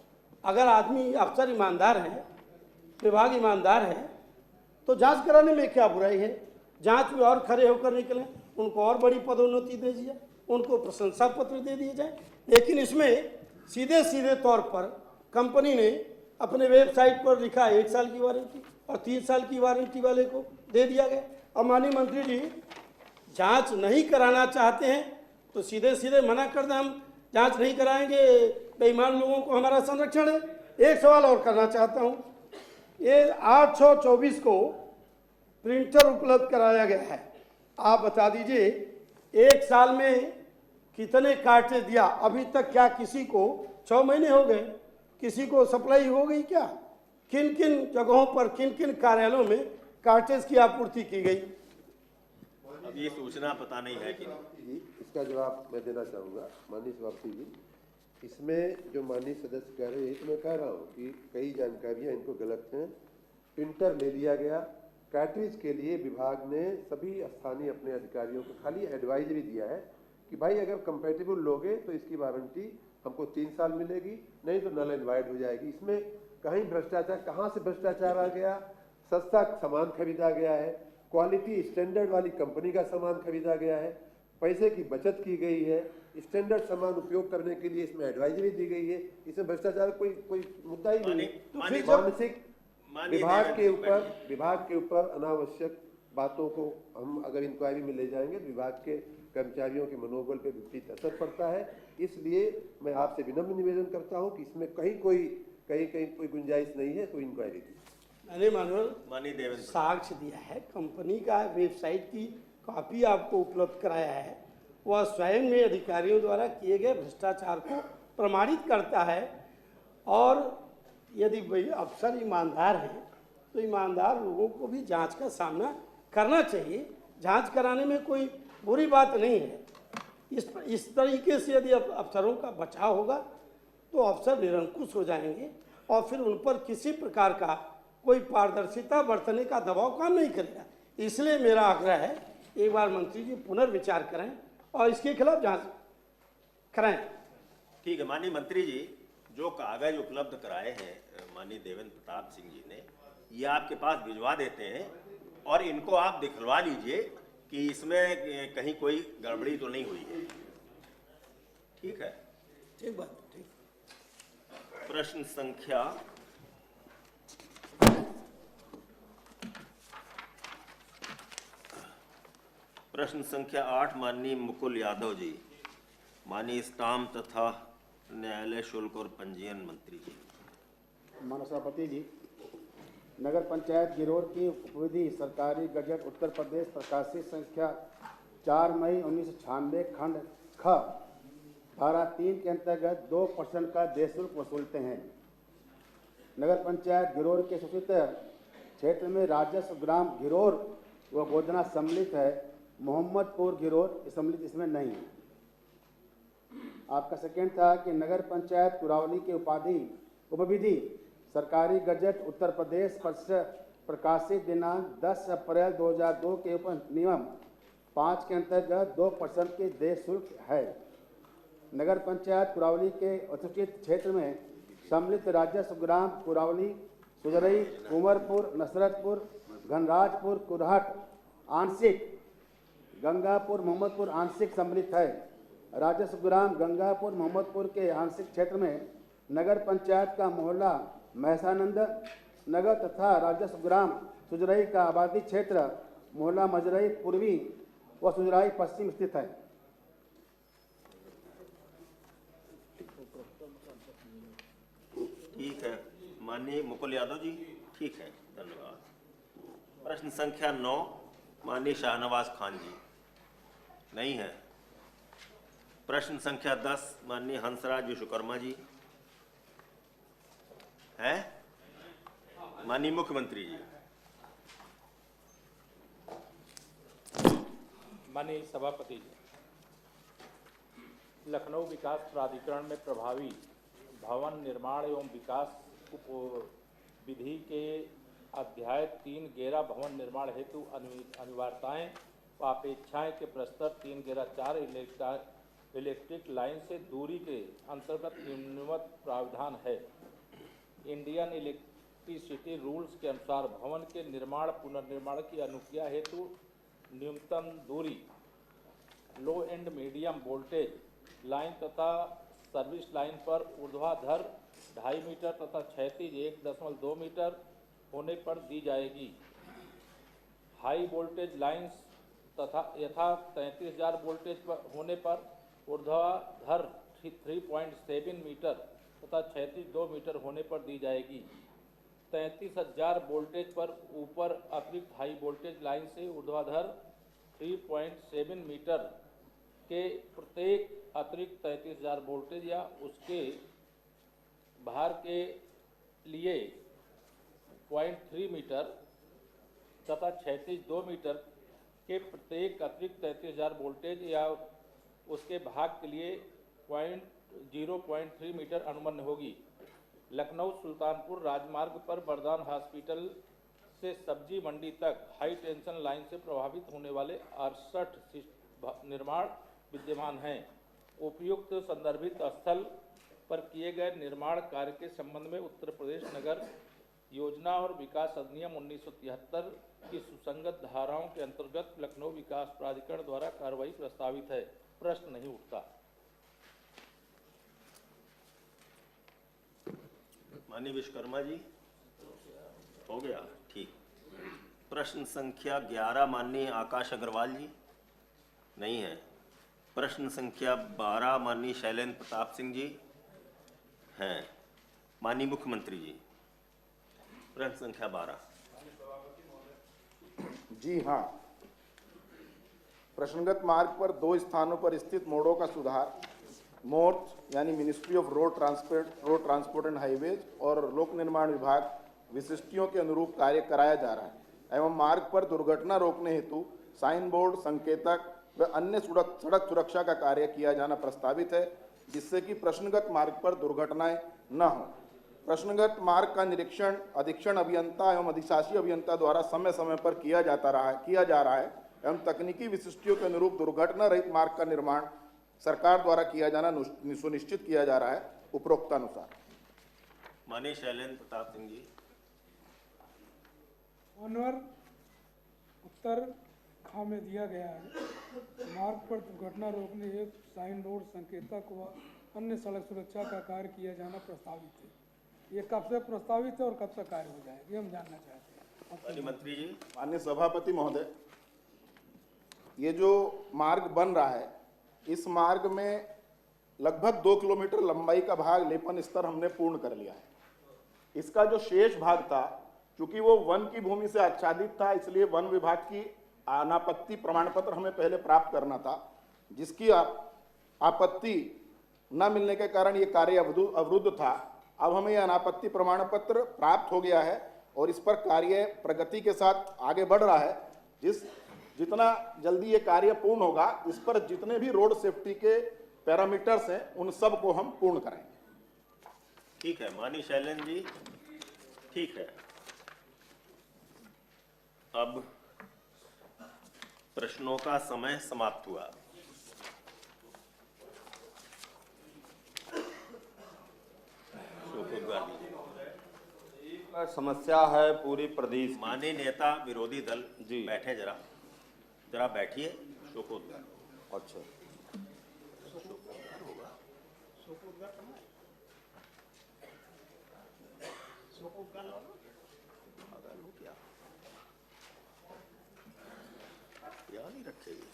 [SPEAKER 13] अगर आदमी अफसर ईमानदार है, विभाग ईमानदार है, तो जांच कराने में क्या बुराई है? जांच में और खड़े होकर निकलें, उनको और बड़ी पदोन्नति दे दिया, उनको प्रशंसा पत्र दे दिए जाए। लेकिन इसमें सीधे सीधे तौर पर कंपनी ने अपने वेबसाइट पर लिखा 1 साल की वारंटी और 3 साल की वारंटी वाले को दे दिया गया। अब माननीय मंत्री जी जांच नहीं कराना चाहते हैं तो सीधे सीधे मना कर दें, हम जांच नहीं कराएंगे, बेईमान लोगों को हमारा संरक्षण है। एक सवाल और करना चाहता हूं, ये 824 को प्रिंटर उपलब्ध कराया गया है, आप बता दीजिए 1 साल में कितने कार्टेज दिया? अभी तक क्या किसी को 6 महीने हो गए, किसी को सप्लाई हो गई क्या? किन किन जगहों पर, किन किन कार्यालयों में कार्टेज की आपूर्ति की गई?
[SPEAKER 2] अब ये सूचना पता नहीं है कि नहीं।
[SPEAKER 9] इसका जवाब मैं देना चाहूँगा माननीय सभापति जी। इसमें जो माननीय सदस्य कह रहे हैं तो मैं कह रहा हूँ कि कई जानकारियाँ इनको गलत हैं। प्रिंटर ले लिया गया, कार्ट्रिज के लिए विभाग ने सभी स्थानीय अपने अधिकारियों को खाली एडवाइजरी दिया है कि भाई अगर कंपैटिबल लोगे तो इसकी वारंटी हमको 3 साल मिलेगी, नहीं तो नल एंड वाइड हो जाएगी। इसमें कहीं भ्रष्टाचार, कहाँ से भ्रष्टाचार आ गया? सस्ता सामान खरीदा गया है, क्वालिटी स्टैंडर्ड वाली कंपनी का सामान खरीदा गया है, पैसे की बचत की गई है, स्टैंडर्ड सामान उपयोग करने के लिए इसमें एडवाइजरी दी गई है। इसमें भ्रष्टाचार कोई मुद्दा ही नहीं। मानसिक विभाग के ऊपर अनावश्यक बातों को हम अगर इंक्वायरी में ले जाएंगे तो विभाग के कर्मचारियों के मनोबल पर विपरीत असर पड़ता है। इसलिए मैं आपसे विनम्र निवेदन करता हूं कि इसमें कहीं कोई गुंजाइश नहीं है, कोई इंक्वायरी की।
[SPEAKER 13] मैंने माननीय साक्ष्य दिया है, कंपनी का वेबसाइट की कॉपी आपको उपलब्ध कराया है, वह स्वयं में अधिकारियों द्वारा किए गए भ्रष्टाचार को प्रमाणित करता है। और यदि अफसर ईमानदार हैं तो ईमानदार लोगों को भी जांच का सामना करना चाहिए। जांच कराने में कोई बुरी बात नहीं है। इस तरीके से यदि अफसरों का बचाव होगा तो अफसर निरंकुश हो जाएंगे और फिर उन पर किसी प्रकार का कोई पारदर्शिता बरतने का दबाव काम नहीं करेगा। इसलिए मेरा आग्रह है, एक बार मंत्री जी पुनर्विचार करें और इसके खिलाफ जांच कराएं।
[SPEAKER 2] ठीक है माननीय मंत्री जी, जो कागज उपलब्ध कराए हैं माननीय देवेंद्र प्रताप सिंह जी ने, ये आपके पास भिजवा देते हैं और इनको आप दिखलवा लीजिए कि इसमें कहीं कोई गड़बड़ी तो नहीं हुई है। ठीक है,
[SPEAKER 13] ठीक बात, ठीक।
[SPEAKER 2] प्रश्न संख्या प्रश्न संख्या 8 माननीय मुकुल यादव जी, माननीय स्टाम्प तथा न्यायालय शुल्क और पंजीयन मंत्री जी।
[SPEAKER 14] माननीय सभापति जी, नगर पंचायत गिरोर की उपविधि सरकारी गजट उत्तर प्रदेश प्रकाशित संख्या 4 मई 1996 खंड ख धारा 3 के अंतर्गत 2% का देय शुल्क वसूलते हैं। नगर पंचायत गिरोर के सूचित क्षेत्र में राजस्व ग्राम गिरोर व गोदना सम्मिलित है, मोहम्मदपुर गिरोर सम्मिलित इसमें नहीं है। आपका सेकेंड था कि नगर पंचायत कुरावली के उपविधि सरकारी गजट उत्तर प्रदेश प्रकाशित दिनांक 10 अप्रैल 2002 के नियम 5 के अंतर्गत 2% के देय शुल्क है। नगर पंचायत कुरावली के अनुसूचित क्षेत्र में सम्मिलित राजस्व ग्राम कुरावली, सुजरई, उमरपुर, नसरतपुर, घनराजपुर, कुरहट आंशिक, गंगापुर, मोहम्मदपुर आंशिक सम्मिलित है। राजस्व ग्राम गंगापुर मोहम्मदपुर के आंशिक क्षेत्र में नगर पंचायत का मोहल्ला महसानंद नगर तथा राजस्व ग्राम सुजरई का आबादी क्षेत्र मोहल्ला मजरई पूर्वी व सुजराई पश्चिम स्थित है।
[SPEAKER 2] ठीक है माननीय मुकुल यादव जी, ठीक है, धन्यवाद। प्रश्न संख्या 9 माननीय शाहनवाज खान जी, नहीं है। प्रश्न संख्या 10 माननीय हंसराज विश्वकर्मा जी, है। माननीय मुख्यमंत्री जी,
[SPEAKER 8] माननीय सभापति जी, लखनऊ विकास प्राधिकरण में प्रभावी भवन निर्माण एवं विकास विधि के अध्याय 3 गेरा भवन निर्माण हेतु अनिवार्यताएं व अपेक्षाएं के प्रस्तर 3-4 इलेक्ट्रिक लाइन से दूरी के अंतर्गत निम्नवत प्रावधान है। इंडियन इलेक्ट्रिसिटी रूल्स के अनुसार भवन के निर्माण पुनर्निर्माण की अनुक्रिया हेतु न्यूनतम दूरी लो एंड मीडियम वोल्टेज लाइन तथा सर्विस लाइन पर ऊर्ध्वाधर 2.5 मीटर तथा क्षैतिज 1.2 मीटर होने पर दी जाएगी। हाई वोल्टेज लाइंस तथा यथा 33,000 वोल्टेज पर होने पर ऊर्ध्वाधर 3.7 मीटर तथा क्षैतिज 2 मीटर होने पर दी जाएगी। 33,000 वोल्टेज पर ऊपर अतिरिक्त हाई वोल्टेज लाइन से ऊर्ध्वाधर 3.7 मीटर के प्रत्येक अतिरिक्त 33,000 वोल्टेज या उसके भार के लिए 0.3 मीटर तथा क्षैतिज 2 मीटर के प्रत्येक अतिरिक्त 33,000 वोल्टेज या उसके भाग के लिए 0.3 मीटर अनुमन्य होगी। लखनऊ सुल्तानपुर राजमार्ग पर बरदान हॉस्पिटल से सब्जी मंडी तक हाई टेंशन लाइन से प्रभावित होने वाले 68 निर्माण विद्यमान हैं। उपयुक्त संदर्भित स्थल पर किए गए निर्माण कार्य के संबंध में उत्तर प्रदेश नगर योजना और विकास अधिनियम 1973 की सुसंगत धाराओं के अंतर्गत लखनऊ विकास प्राधिकरण द्वारा कार्रवाई प्रस्तावित है। प्रश्न नहीं उठता।
[SPEAKER 2] माननीय विश्वकर्मा जी, हो गया? ठीक। प्रश्न संख्या 11 माननीय आकाश अग्रवाल जी, नहीं है। प्रश्न संख्या 12 माननीय शैलेंद्र प्रताप सिंह जी हैं। माननीय मुख्यमंत्री जी, प्रश्न संख्या 12।
[SPEAKER 12] जी हाँ, प्रश्नगत मार्ग पर 2 स्थानों पर स्थित मोड़ों का सुधार मोर्च यानी ministry of road transport and highways और लोक निर्माण विभाग विशिष्टियों के अनुरूप कार्य कराया जा रहा है एवं मार्ग पर दुर्घटना रोकने हेतु साइन बोर्ड, संकेतक व अन्य सड़क सुरक्षा का कार्य किया जाना प्रस्तावित है, जिससे कि प्रश्नगत मार्ग पर दुर्घटनाएं न हो। प्रश्नगत मार्ग का निरीक्षण अधीक्षण अभियंता एवं अधिशासी अभियंता द्वारा समय समय पर किया जा रहा है एवं तकनीकी विशिष्टियों के अनुरूप दुर्घटना रहित मार्ग का निर्माण सरकार द्वारा किया जाना सुनिश्चित किया जा रहा है उपरोक्तानुसार।
[SPEAKER 2] माननीय शैलेंद्र प्रताप सिंह जी।
[SPEAKER 15] मानवर उत्तर खा में दिया गया है, मार्ग पर दुर्घटना रोकने हेतु साइन बोर्ड, संकेतक व अन्य सड़क सुरक्षा का कार्य किया जाना प्रस्तावित है। ये कब से प्रस्तावित है और कब तक कार्य हो जाएगा, ये हम जानना चाहते हैं।
[SPEAKER 2] माननीय मंत्री जी।
[SPEAKER 12] माननीय सभापति महोदय, ये जो मार्ग बन रहा है, इस मार्ग में लगभग 2 किलोमीटर लंबाई का भाग लेपन स्तर हमने पूर्ण कर लिया है। इसका जो शेष भाग था, चूंकि वो वन की भूमि से आच्छादित था, इसलिए वन विभाग की अनापत्ति प्रमाण पत्र हमें पहले प्राप्त करना था, जिसकी आपत्ति न मिलने के कारण ये कार्य अवरुद्ध था। अब हमें यह अनापत्ति प्रमाण पत्र प्राप्त हो गया है और इस पर कार्य प्रगति के साथ आगे बढ़ रहा है। जितना जल्दी ये कार्य पूर्ण होगा, इस पर जितने भी रोड सेफ्टी के पैरामीटर्स हैं, उन सब को हम पूर्ण करेंगे।
[SPEAKER 2] ठीक है माननीय शैलेंद्र जी, ठीक है। अब प्रश्नों का समय समाप्त हुआ।
[SPEAKER 5] समस्या है पूरी प्रदेश।
[SPEAKER 2] माननीय नेता विरोधी दल जी बैठे, जरा बैठिए। शोकोदगार।
[SPEAKER 5] अच्छा,
[SPEAKER 2] याद ही रखेगी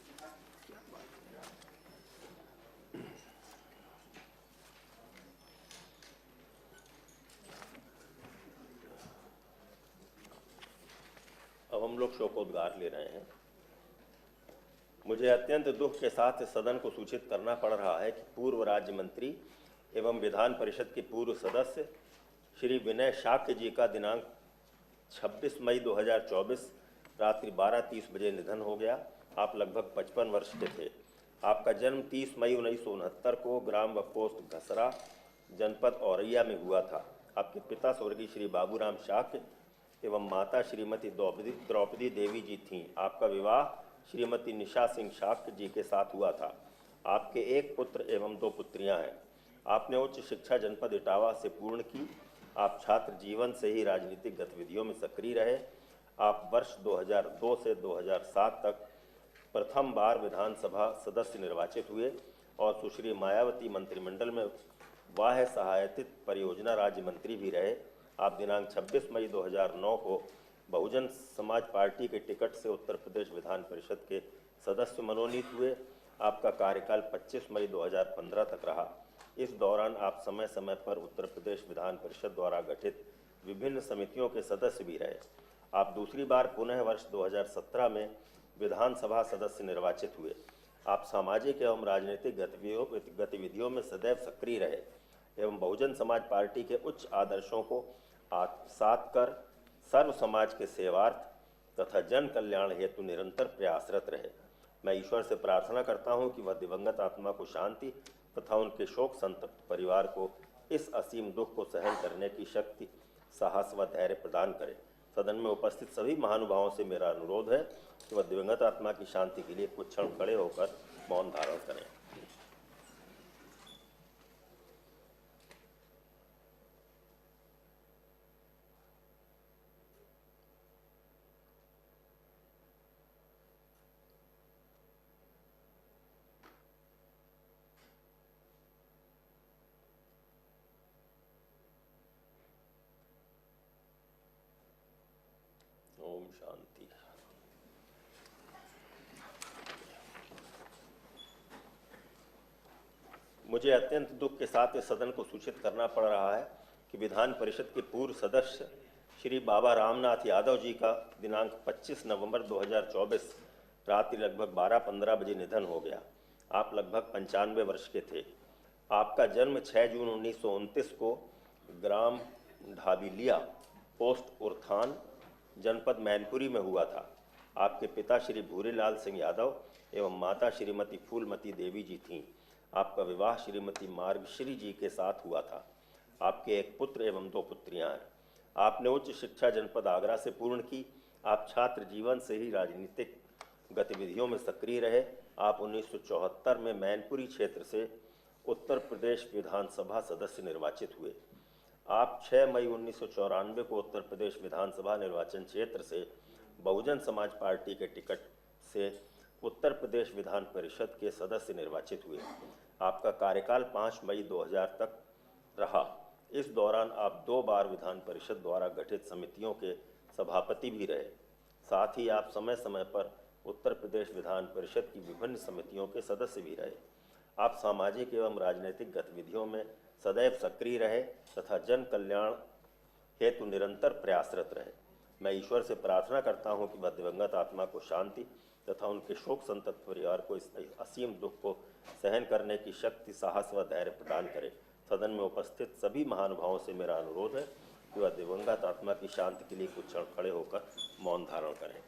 [SPEAKER 2] क्या बात है। अब हम लोग शोकोदगार ले रहे हैं। मुझे अत्यंत दुख के साथ इस सदन को सूचित करना पड़ रहा है कि पूर्व राज्य मंत्री एवं विधान परिषद के पूर्व सदस्य श्री विनय शाक्य जी का दिनांक 26 मई 2024 रात्रि 12:30 बजे निधन हो गया। आप लगभग 55 वर्ष के थे। आपका जन्म 30 मई 1969 को ग्राम व पोस्ट घसरा, जनपद औरैया में हुआ था। आपके पिता स्वर्गीय श्री बाबूराम शाक्य एवं माता श्रीमती द्रौपदी देवी जी थीं। आपका विवाह श्रीमती निशा सिंह शाक्य जी के साथ हुआ था। आपके एक पुत्र एवं 2 पुत्रियां हैं। आपने उच्च शिक्षा जनपद इटावा से पूर्ण की। आप छात्र जीवन से ही राजनीतिक गतिविधियों में सक्रिय रहे। आप वर्ष 2002 से 2007 तक प्रथम बार विधानसभा सदस्य निर्वाचित हुए और सुश्री मायावती मंत्रिमंडल में वाह्य सहायतित परियोजना राज्य मंत्री भी रहे। आप दिनांक 26 मई 2009 को बहुजन समाज पार्टी के टिकट से उत्तर प्रदेश विधान परिषद के सदस्य मनोनीत हुए। आपका कार्यकाल 25 मई 2015 तक रहा। इस दौरान आप समय समय पर उत्तर प्रदेश विधान परिषद द्वारा गठित विभिन्न समितियों के सदस्य भी रहे। आप दूसरी बार पुनः वर्ष 2017 में विधानसभा सदस्य निर्वाचित हुए। आप सामाजिक एवं राजनीतिक गतिविधियों में सदैव सक्रिय रहे एवं बहुजन समाज पार्टी के उच्च आदर्शों को आत्मसात कर सर्व समाज के सेवार्थ तथा जन कल्याण हेतु निरंतर प्रयासरत रहे। मैं ईश्वर से प्रार्थना करता हूं कि वह दिवंगत आत्मा को शांति तथा उनके शोक संतप्त परिवार को इस असीम दुख को सहन करने की शक्ति, साहस व धैर्य प्रदान करे। सदन में उपस्थित सभी महानुभावों से मेरा अनुरोध है कि वह दिवंगत आत्मा की शांति के लिए कुछ क्षण खड़े होकर मौन धारण करें। ओम शांति। मुझे अत्यंत दुख के साथ इस सदन को सूचित करना पड़ रहा है कि विधान परिषद के पूर्व सदस्य श्री बाबा रामनाथ यादव जी का दिनांक 25 नवंबर 2024 रात्रि लगभग 12:15 बजे निधन हो गया। आप लगभग 95 वर्ष के थे। आपका जन्म 6 जून 1929 को ग्राम ढाबिलिया, पोस्ट उर्थान, जनपद मैनपुरी में हुआ था। आपके पिता श्री भूरीलाल सिंह यादव एवं माता श्रीमती फूलमती देवी जी थीं। आपका विवाह श्रीमती मार्गश्री जी के साथ हुआ था। आपके एक पुत्र एवं 2 पुत्रियां हैं। आपने उच्च शिक्षा जनपद आगरा से पूर्ण की। आप छात्र जीवन से ही राजनीतिक गतिविधियों में सक्रिय रहे। आप 1974 में मैनपुरी क्षेत्र से उत्तर प्रदेश विधानसभा सदस्य निर्वाचित हुए। आप 6 मई 1994 को उत्तर प्रदेश विधानसभा निर्वाचन क्षेत्र से बहुजन समाज पार्टी के टिकट से उत्तर प्रदेश विधान परिषद के सदस्य निर्वाचित हुए। आपका कार्यकाल 5 मई 2000 तक रहा। इस दौरान आप 2 बार विधान परिषद द्वारा गठित समितियों के सभापति भी रहे। साथ ही आप समय समय पर उत्तर प्रदेश विधान परिषद की विभिन्न समितियों के सदस्य भी रहे। आप सामाजिक एवं राजनीतिक गतिविधियों में सदैव सक्रिय रहे तथा जन कल्याण हेतु निरंतर प्रयासरत रहे। मैं ईश्वर से प्रार्थना करता हूं कि वह दिवंगत आत्मा को शांति तथा उनके शोक संतप्त परिवार को इस असीम दुख को सहन करने की शक्ति, साहस व धैर्य प्रदान करे। सदन में उपस्थित सभी महानुभावों से मेरा अनुरोध है कि वह दिवंगत आत्मा की शांति के लिए कुछ क्षण खड़े होकर मौन धारण करें।